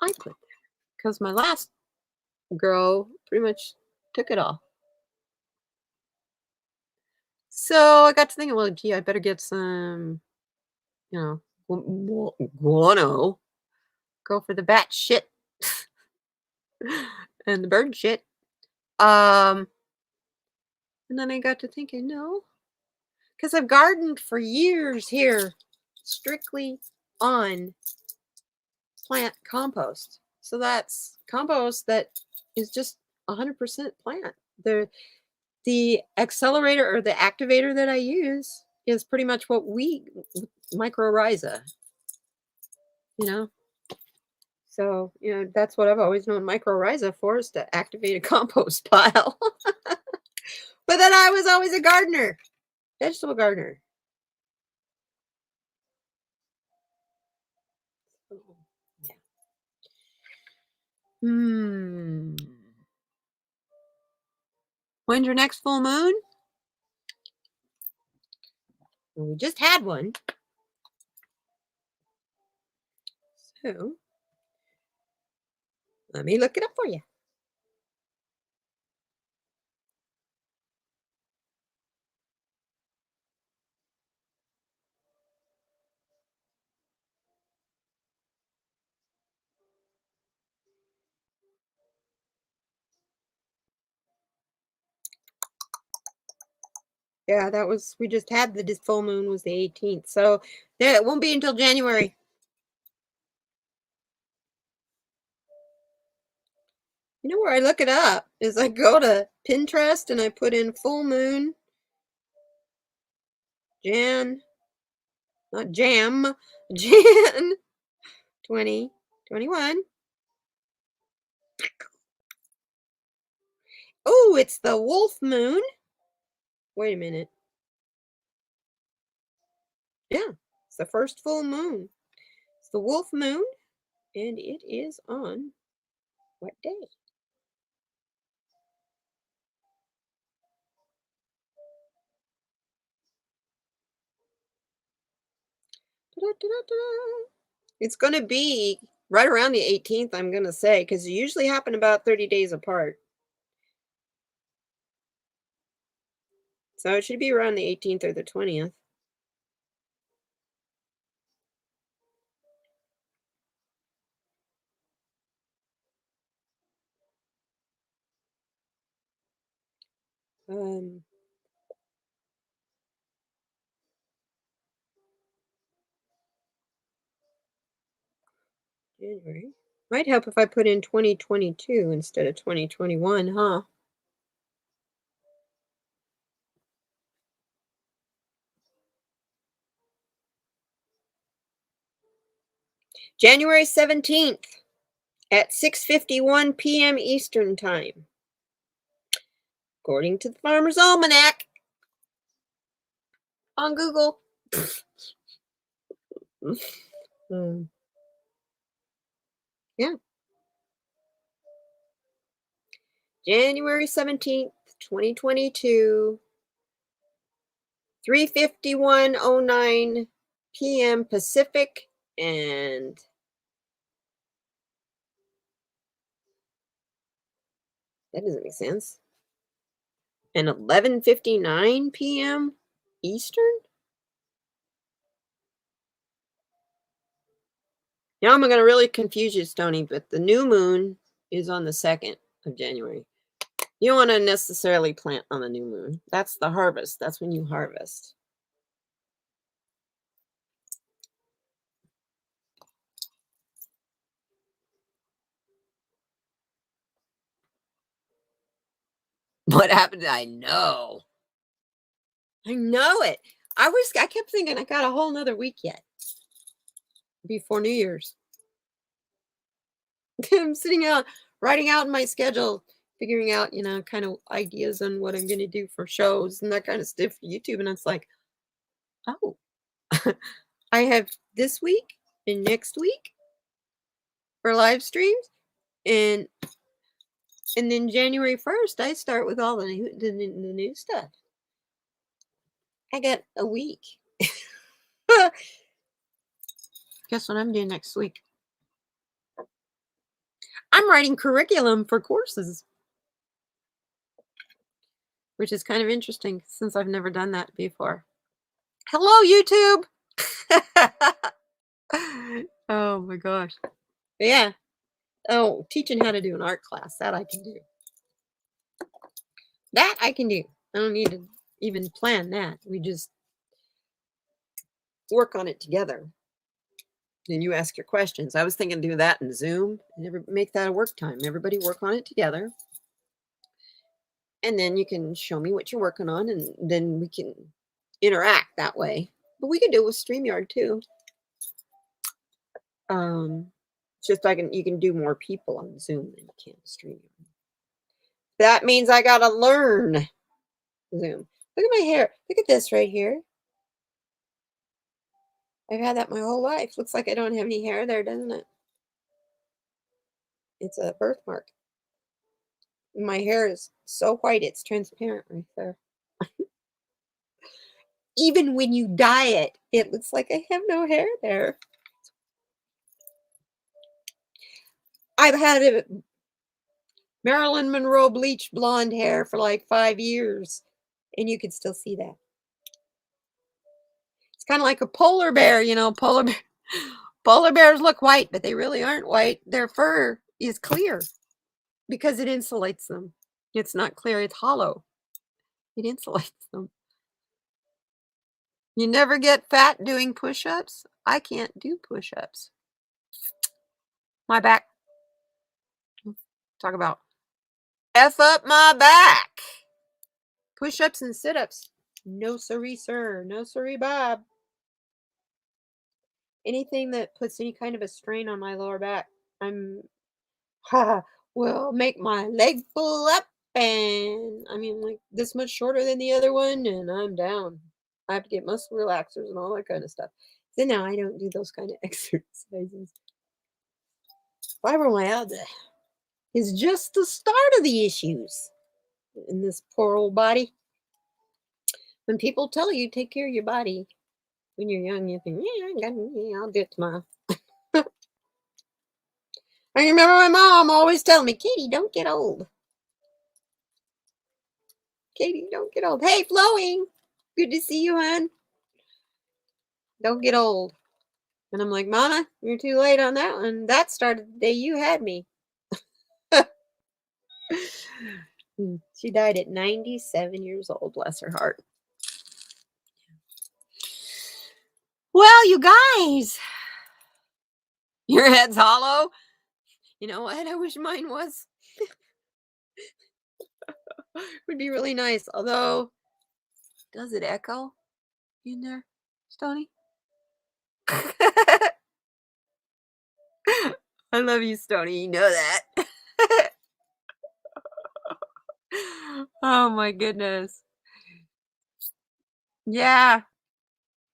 I put there, because my last grow pretty much took it all. So I got to thinking, well, gee, I better get some, guano. Go for the bat shit and the bird shit. And then I got to thinking, no, because I've gardened for years here strictly on plant compost. So that's compost that is just 100% plant. The accelerator or the activator that I use is pretty much what we mycorrhiza, you know. So, that's what I've always known mycorrhiza for, is to activate a compost pile. But then I was always a gardener, vegetable gardener. Oh, yeah. Hmm. When's your next full moon? Well, we just had one. So let me look it up for you. Yeah, we just had this full moon was the 18th. So it won't be until January. You know where I look it up is I go to Pinterest and I put in full moon, Jan, not jam, Jan 2021. Oh, it's the wolf moon. Wait a minute. Yeah, it's the first full moon. It's the wolf moon, and it is on what day? Da-da-da-da-da. It's going to be right around the 18th, I'm going to say, because they usually happen about 30 days apart. So it should be around the 18th or the 20th. Um, January. Might help if I put in 2022 instead of 2021, huh? January 17th at 6:51 p.m. Eastern Time, according to the Farmer's Almanac on Google. Hmm. Yeah, January 17th, 2022, 3:51:09 p.m. Pacific, and that doesn't make sense. And 11:59 p.m. Eastern? Now I'm gonna really confuse you, Stony, but the new moon is on the 2nd of January. You don't want to necessarily plant on the new moon. That's the harvest. That's when you harvest. What happened? I know. I know it. I kept thinking I got a whole nother week yet before New Year's. I'm sitting out, writing out in my schedule, figuring out, kind of ideas on what I'm going to do for shows and that kind of stuff for YouTube. And it's like, oh, I have this week and next week for live streams. And then January 1st, I start with all the new stuff. I got a week. Guess what I'm doing next week? I'm writing curriculum for courses, which is kind of interesting since I've never done that before. Hello, YouTube. Oh my gosh. But yeah. Oh, teaching how to do an art class. That I can do. That I can do. I don't need to even plan that. We just work on it together. And you ask your questions. I was thinking do that in Zoom and make that a work time. Everybody work on it together. And then you can show me what you're working on and then we can interact that way. But we can do it with StreamYard too. It's just you can do more people on Zoom than you can StreamYard. That means I gotta learn Zoom. Look at my hair. Look at this right here. I've had that my whole life. Looks like I don't have any hair there, doesn't it? It's a birthmark. My hair is so white, it's transparent right there. Even when you dye it, it looks like I have no hair there. I've had a Marilyn Monroe bleached blonde hair for like 5 years, and you can still see that. It's kind of like a polar bear, polar bears look white, but they really aren't white. Their fur is clear because it insulates them. It's not clear, it's hollow. It insulates them. You never get fat doing push-ups? I can't do push-ups. My back. Talk about F up my back. Push-ups and sit-ups. No siree, sir. No siree, Bob. Anything that puts any kind of a strain on my lower back, will make my leg pull up and like this much shorter than the other one, and I'm down. I have to get muscle relaxers and all that kind of stuff. So now I don't do those kind of exercises. Fibromyalgia is just the start of the issues in this poor old body. When people tell you take care of your body when you're young, you think, I'll do it tomorrow. I remember my mom always telling me, Katie, don't get old. Katie, don't get old. Hey, Flowing, good to see you, hon. Don't get old. And I'm like, Mama, you're too late on that one. That started the day you had me. She died at 97 years old, bless her heart. Well, you guys, your head's hollow. You know what? I wish mine was. Would be really nice. Although, does it echo in there, Stony? I love you, Stony. You know that. Oh my goodness. Yeah.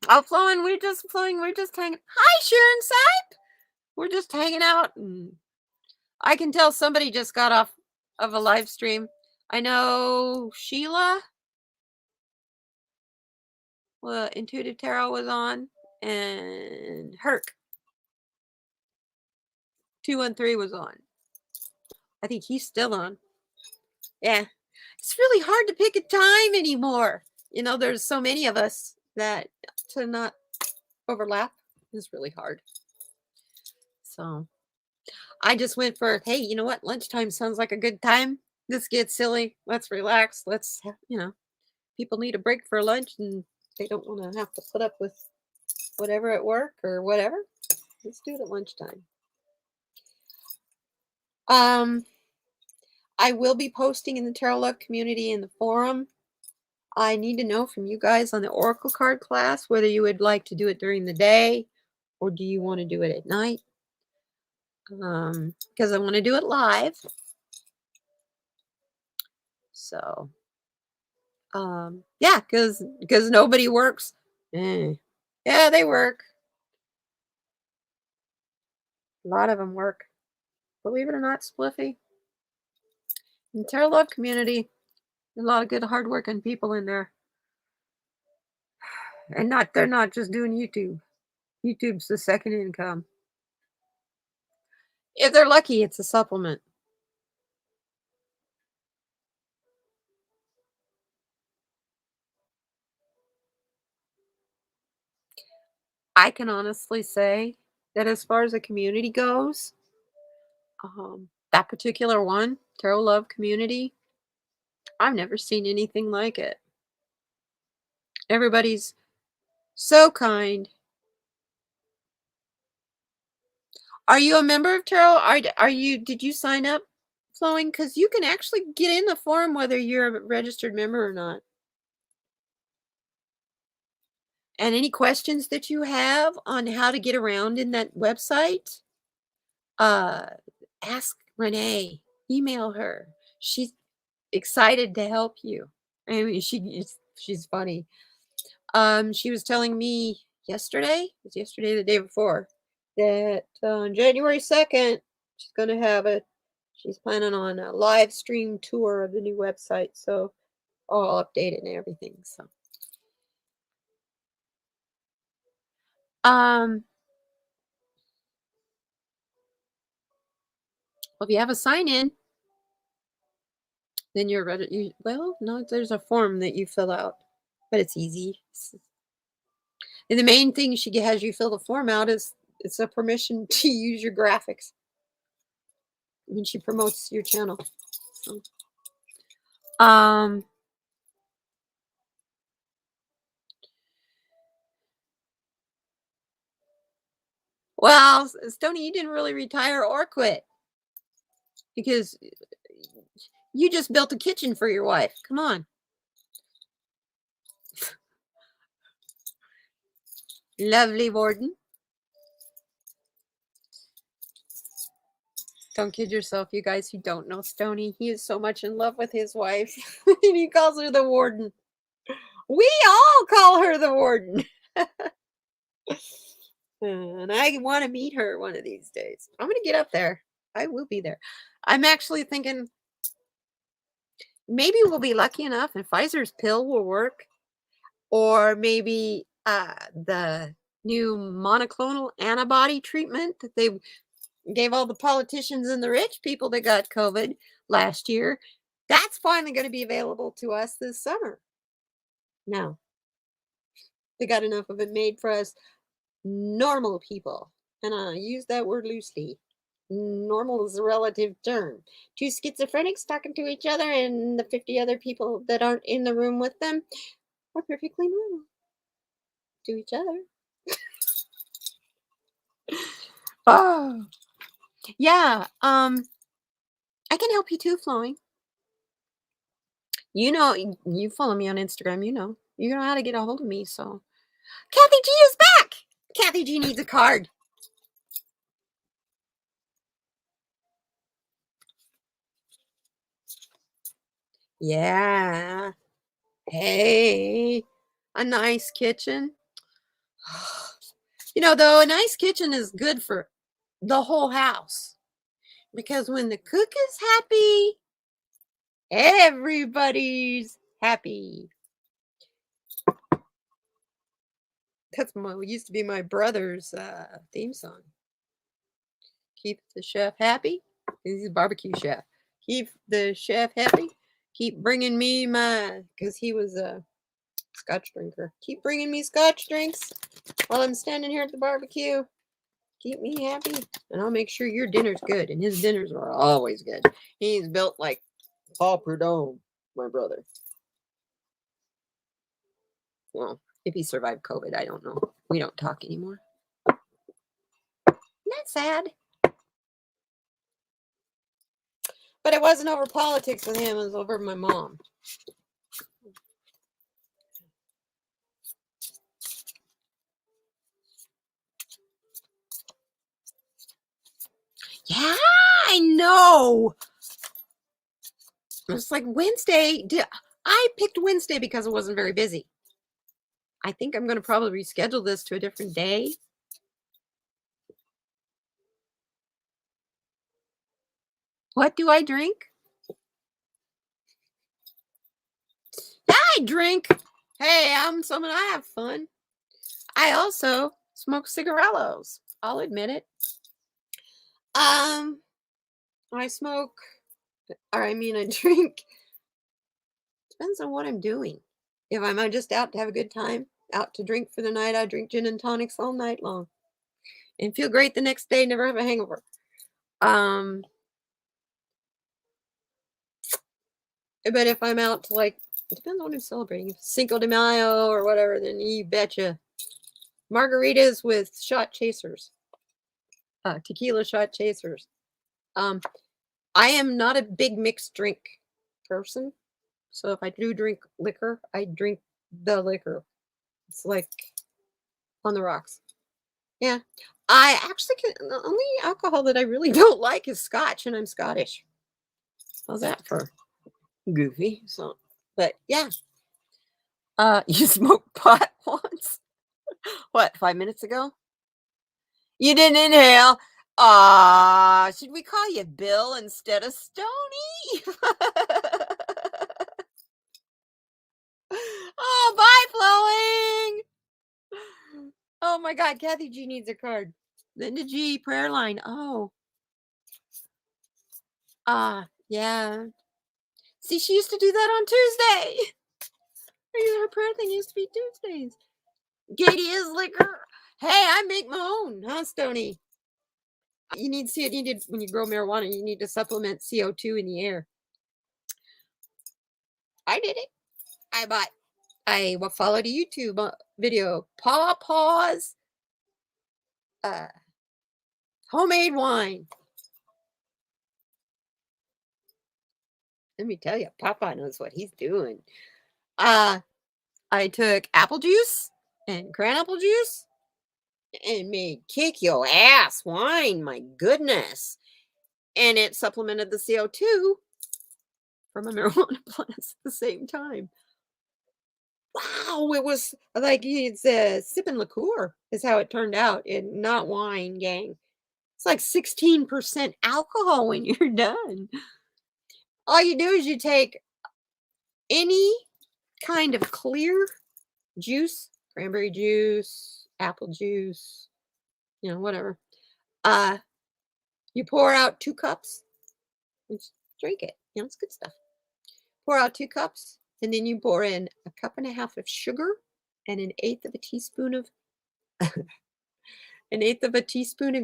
Oh, Flowing, we're just hanging. Hi, Sharon Sipe. We're just hanging out. And I can tell somebody just got off of a live stream. I know Sheila. Well, Intuitive Tarot was on, and Herc 213 was on. I think he's still on. Yeah. It's really hard to pick a time anymore. There's so many of us that to not overlap is really hard. So I just went for, hey, you know what? Lunchtime sounds like a good time. Let's get silly. Let's relax. Let's, people need a break for lunch and they don't want to have to put up with whatever at work or whatever. Let's do it at lunchtime. I will be posting in the Tarot Love community in the forum. I need to know from you guys on the Oracle card class whether you would like to do it during the day or do you want to do it at night? Because I want to do it live. So, yeah, because nobody works. Yeah, they work. A lot of them work. Believe it or not, Spliffy. In the Tarot Love community, there's a lot of good, hardworking people in there. And they're not just doing YouTube. YouTube's the second income. If they're lucky, it's a supplement. I can honestly say that as far as the community goes, that particular one, Tarot Love community, I've never seen anything like it. Everybody's so kind. Are you a member of Tarot? Are you did you sign up, Flowing? Because you can actually get in the forum whether you're a registered member or not. And any questions that you have on how to get around in that website, uh, ask Renee. Email her. She's excited to help you. I mean, she's funny. She was telling me yesterday, it was yesterday, the day before, that on January 2nd, she's going to have she's planning on a live stream tour of the new website. So I'll update it and everything. So, well, if you have a sign in, then you're ready. Well, no, there's a form that you fill out, but it's easy. And the main thing she has you fill the form out is it's a permission to use your graphics when she promotes your channel. So, um, well, Stony, you didn't really retire or quit because you just built a kitchen for your wife. Come on. Lovely Warden. Don't kid yourself, you guys who don't know Stony. He is so much in love with his wife. And he calls her the Warden. We all call her the Warden. And I want to meet her one of these days. I'm going to get up there. I will be there. I'm actually thinking maybe we'll be lucky enough and Pfizer's pill will work. Or maybe the new monoclonal antibody treatment that they gave all the politicians and the rich people that got COVID last year. That's finally going to be available to us this summer. No, they got enough of it made for us normal people. And I use that word loosely. Normal is a relative term. Two schizophrenics talking to each other and the 50 other people that aren't in the room with them are perfectly normal to each other. Oh, yeah. I can help you too, Flowing. You know, you follow me on Instagram. You know how to get a hold of me. So, Kathy G is back. Kathy G needs a card. Yeah. Hey, a nice kitchen. Though a nice kitchen is good for the whole house because when the cook is happy, everybody's happy. That's used to be my brother's theme song. Keep the chef happy. He's a barbecue chef. Keep the chef happy. Keep bringing me because he was a scotch drinker. Keep bringing me scotch drinks while I'm standing here at the barbecue. Keep me happy, and I'll make sure your dinner's good. And his dinners are always good. He's built like Paul Prudhomme, my brother. Well, if he survived COVID, I don't know. We don't talk anymore. Isn't that sad? But it wasn't over politics with him. It was over my mom. Yeah, I know. It's like Wednesday. I picked Wednesday because it wasn't very busy. I think I'm going to probably reschedule this to a different day. What do I drink? I drink. Hey, I'm someone. I have fun. I also smoke cigarillos. I'll admit it. I smoke, or I mean, I drink. Depends on what I'm doing. If I'm just out to have a good time, out to drink for the night, I drink gin and tonics all night long, and feel great the next day. Never have a hangover. But if I'm out to it depends on what I'm celebrating. Cinco de Mayo or whatever, then you betcha. Margaritas with shot chasers. tequila shot chasers. Um, I am not a big mixed drink person. So if I do drink liquor, I drink the liquor. It's like on the rocks. Yeah. I actually can the only alcohol that I really don't like is scotch, and I'm Scottish. How's that for goofy? So, but yeah. You smoked pot once? What, 5 minutes ago? You didn't inhale. Should we call you Bill instead of Stony? Oh, bye, Flowing. Oh my God, Kathy G needs a card. Linda G, prayer line. Oh, yeah. See, she used to do that on Tuesday. Her prayer thing used to be Tuesdays. Katie is liquor. Hey, I make my own, huh, Stony? You need to you need when you grow marijuana, you need to supplement CO2 in the air. I did it. I followed a YouTube video. Paw's uh, homemade wine. Let me tell you, Papa knows what he's doing. I took apple juice and cran apple juice and made kick your ass wine. My goodness. And it supplemented the CO2 from a marijuana plant at the same time. Wow, it was like it's sipping liqueur is how it turned out, and not wine, gang. It's like 16% alcohol when you're done. All you do is you take any kind of clear juice, cranberry juice, apple juice, whatever. Uh, you pour out 2 cups, and just drink it. It's good stuff. Pour out 2 cups, and then you pour in a cup and a half of sugar and an eighth of a teaspoon of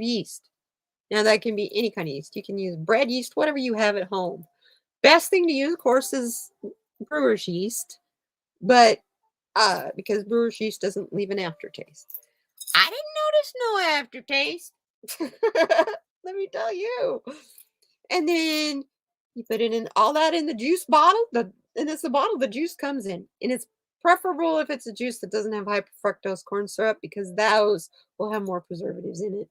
yeast. Now that can be any kind of yeast. You can use bread yeast, whatever you have at home. Best thing to use, of course, is brewer's yeast, but because brewer's yeast doesn't leave an aftertaste. I didn't notice no aftertaste. Let me tell you. And then you put it in all that in the juice bottle. And it's the bottle the juice comes in. And it's preferable if it's a juice that doesn't have high fructose corn syrup, because those will have more preservatives in it.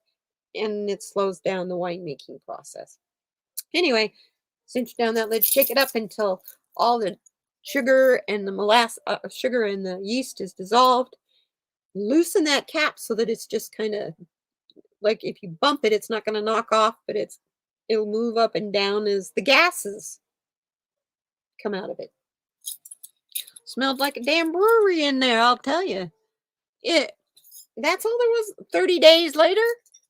And it slows down the winemaking process. Anyway, cinch down that lid, shake it up until all the sugar and the sugar and the yeast is dissolved. Loosen that cap so that it's just kind of like, if you bump it, it's not going to knock off, but it'll move up and down as the gases come out of it. Smelled like a damn brewery in there, I'll tell you. That's all there was. 30 days later,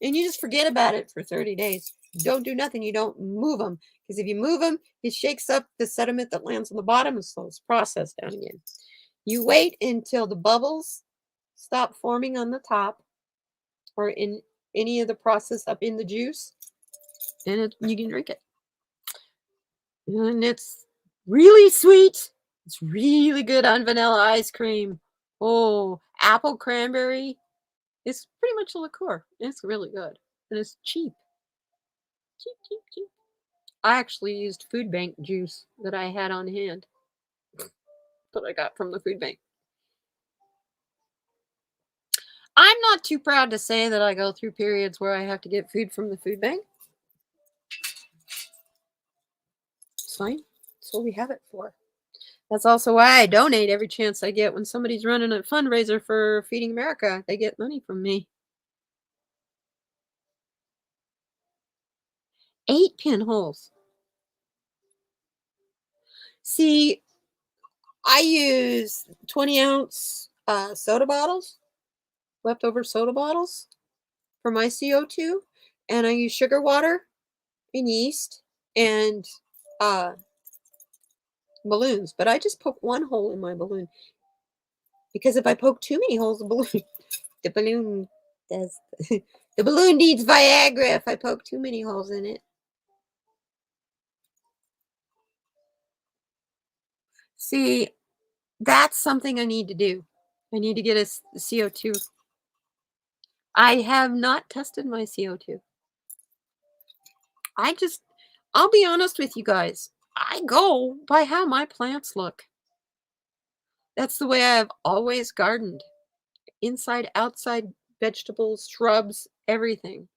and you just forget about it for 30 days. Don't do nothing. You don't move them, because if you move them, it shakes up the sediment that lands on the bottom and slows the process down again. You wait until the bubbles stop forming on the top or in any of the process up in the juice, and you can drink it. And it's really sweet. It's really good on vanilla ice cream. Oh, apple cranberry. It's pretty much a liqueur. It's really good. And it's cheap. Cheap, cheap, cheap. I actually used food bank juice that I had on hand that I got from the food bank. I'm not too proud to say that I go through periods where I have to get food from the food bank. It's fine. That's what we have it for. That's also why I donate every chance I get. When somebody's running a fundraiser for Feeding America, they get money from me. 8 pinholes. See, I use 20-ounce soda bottles, leftover soda bottles for my CO2, and I use sugar water and yeast and balloons. But I just poke one hole in my balloon, because if I poke too many holes, the balloon does. The balloon needs Viagra if I poke too many holes in it. See, that's something I need to do. I need to get a CO2. I have not tested my CO2. I'll be honest with you guys. I go by how my plants look. That's the way I've always gardened. Inside, outside, vegetables, shrubs, everything.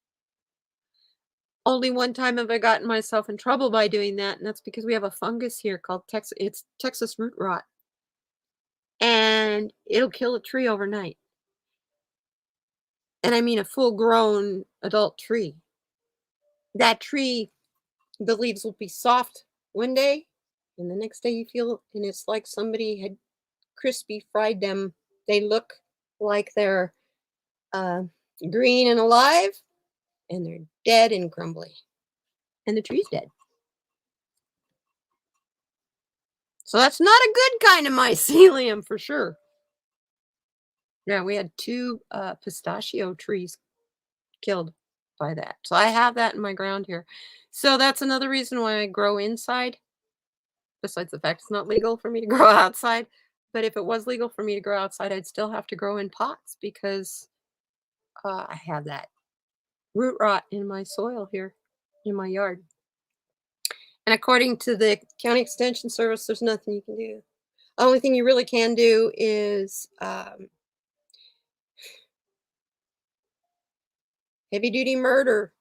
Only one time have I gotten myself in trouble by doing that, and that's because we have a fungus here called it's Texas root rot, and it'll kill a tree overnight. And I mean a full-grown adult tree. That tree, the leaves will be soft one day, and the next day you feel and it's like somebody had crispy fried them. They look like they're uh, green and alive, and they're dead and crumbly, and the tree's dead. So that's not a good kind of mycelium for sure. Yeah, we had two pistachio trees killed by that. So I have that in my ground here. So that's another reason why I grow inside, besides the fact it's not legal for me to grow outside. But if it was legal for me to grow outside, I'd still have to grow in pots because I have that root rot in my soil here in my yard. And according to the county extension service, there's nothing you can do. The only thing you really can do is heavy duty murder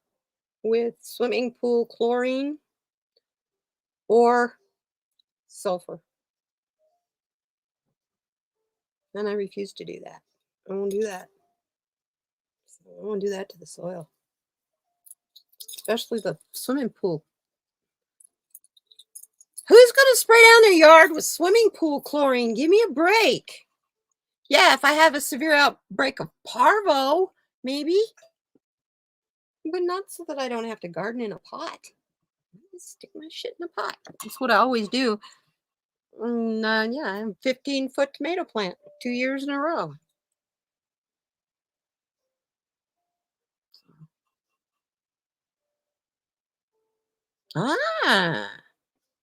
with swimming pool chlorine or sulfur. And I refuse to do that. I won't do that. I won't do that to the soil, especially the swimming pool. Who's going to spray down their yard with swimming pool chlorine? Give me a break. Yeah, if I have a severe outbreak of parvo, maybe. But not so that I don't have to garden in a pot. Just stick my shit in a pot. That's what I always do. And, yeah, I'm a 15-foot tomato plant 2 years in a row. Ah,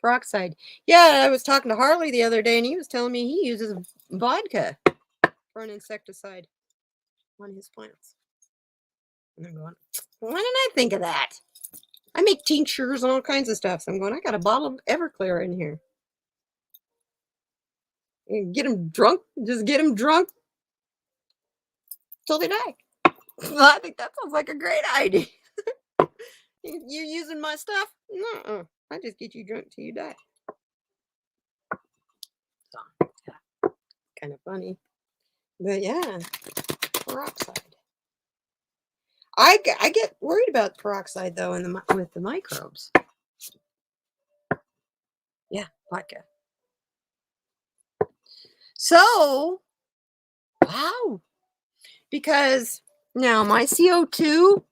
peroxide. Yeah, I was talking to Harley the other day, and he was telling me he uses vodka for an insecticide on his plants. And I'm going, why didn't I think of that? I make tinctures and all kinds of stuff. So I'm going, I got a bottle of Everclear in here. And get them drunk. Just get them drunk till they die. Well, I think that sounds like a great idea. You using my stuff? No, I just get you drunk till you die. So, yeah, kind of funny. But yeah, peroxide. I get worried about peroxide though with the microbes. Yeah, vodka. So, wow. Because now my CO2,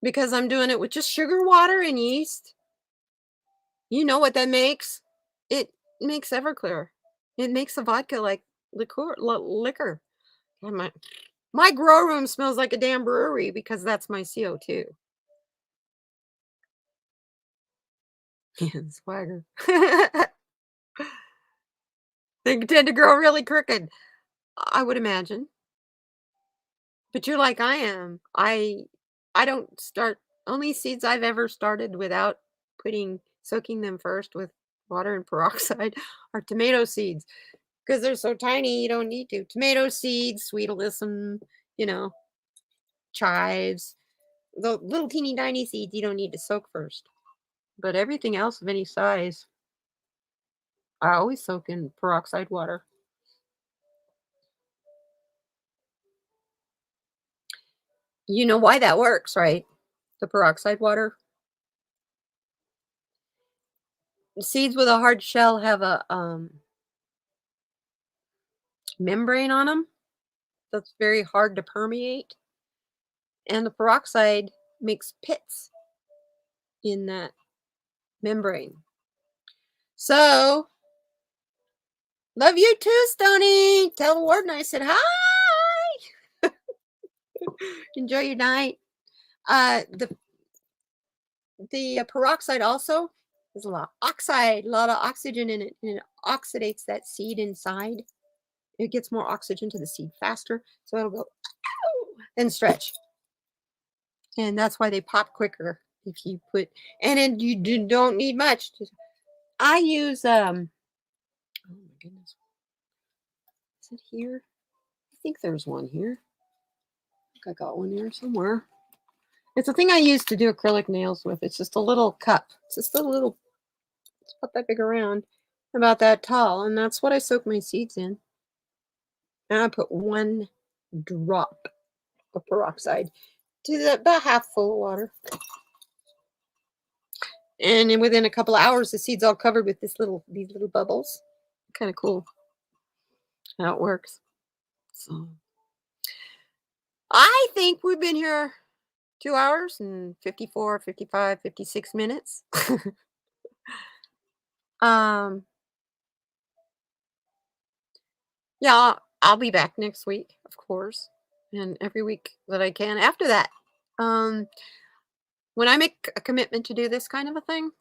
because I'm doing it with just sugar water and yeast, you know what that makes? It makes Everclear. It makes the vodka like liquor. And my grow room smells like a damn brewery because that's my CO2. Yeah, swagger. They tend to grow really crooked, I would imagine. But you're like I am. I don't start only seeds I've ever started without soaking them first with water and peroxide are tomato seeds because they're so tiny you don't need to. Tomato seeds, sweet alyssum, you know, chives, the little teeny tiny seeds you don't need to soak first. But everything else of any size, I always soak in peroxide water. You know why that works, right? The peroxide water. Seeds with a hard shell have a membrane on them that's very hard to permeate, and the peroxide makes pits in that membrane. So, love you too, Stony. Tell the warden I said hi. Enjoy your night. The peroxide also there's a lot of oxygen in it, and it oxidates that seed inside. It gets more oxygen to the seed faster, so it'll go and stretch. And that's why they pop quicker if you put, and then don't need much. I use, oh my goodness, is it here? I think there's one here. I think I got one here somewhere. It's a thing I use to do acrylic nails with. It's just a little cup. It's just a little, it's about that big around, about that tall. And that's what I soak my seeds in. And I put 1 drop of peroxide to about half full of water. And then within a couple of hours, the seed's all covered with these little bubbles. Kind of cool how it works. So I think we've been here 2 hours and 54, 55, 56 minutes. um, yeah, I'll be back next week, of course, and every week that I can after that. Um, when I make a commitment to do this kind of a thing,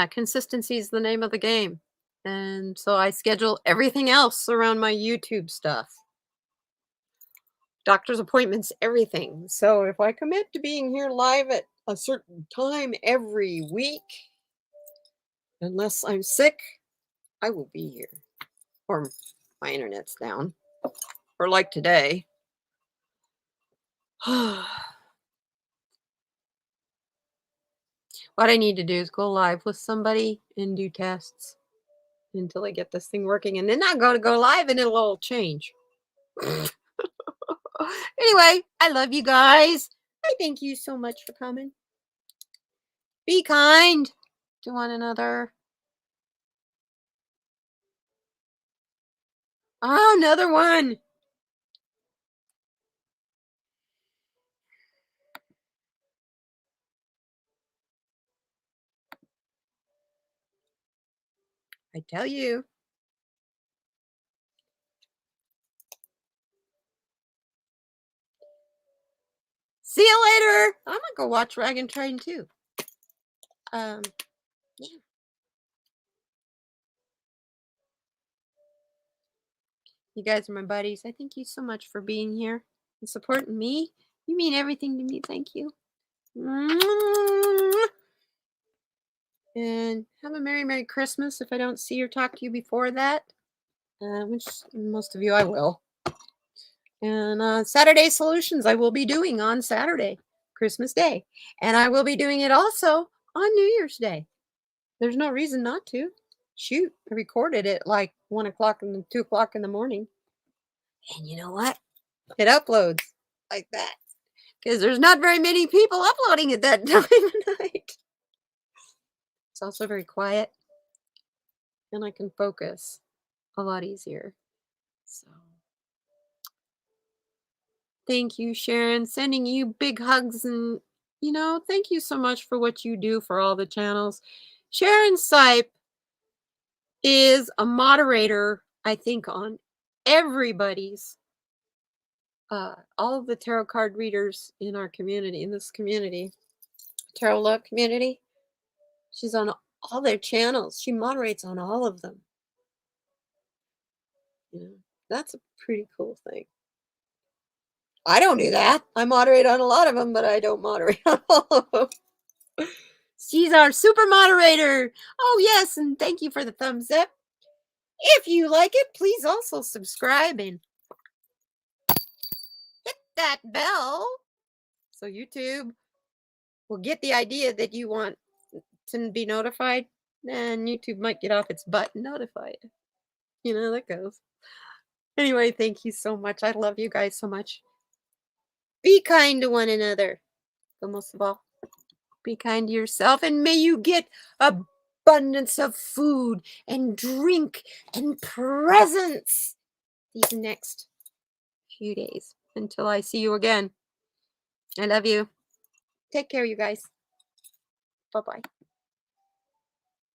consistency is the name of the game. And so I schedule everything else around my YouTube stuff, doctor's appointments, everything. So if I commit to being here live at a certain time every week, unless I'm sick, I will be here. Or my internet's down. Or like today. What I need to do is go live with somebody and do tests until I get this thing working. And then I'm going to go live and it'll all change. Anyway, I love you guys. I thank you so much for coming. Be kind to one another. Oh, another one. I tell you. See you later. I'm gonna go watch Dragon Train too. Yeah. You guys are my buddies. I thank you so much for being here and supporting me. You mean everything to me. Thank you. And have a Merry Christmas if I don't see or talk to you before that, which most of you I will. And Saturday Solutions I will be doing on Saturday, Christmas Day. And I will be doing it also on New Year's Day. There's no reason not to. Shoot, I recorded it like 1 o'clock and 2 o'clock in the morning. And you know what? It uploads like that. Because there's not very many people uploading at that time of night. It's also very quiet. And I can focus a lot easier. So thank you, Sharon. Sending you big hugs and, thank you so much for what you do for all the channels. Sharon Sipe is a moderator, I think, on everybody's, all of the tarot card readers in our community, in this community, Tarot Love community. She's on all their channels. She moderates on all of them. That's a pretty cool thing. I don't do that. I moderate on a lot of them, but I don't moderate on all of them. She's our super moderator. Oh, yes, and thank you for the thumbs up. If you like it, please also subscribe and hit that bell so YouTube will get the idea that you want to be notified, and YouTube might get off its butt and notify you. You know how that goes. Anyway, thank you so much. I love you guys so much. Be kind to one another. But most of all, be kind to yourself, and may you get abundance of food and drink and presents these next few days until I see you again. I love you. Take care, you guys. Bye-bye.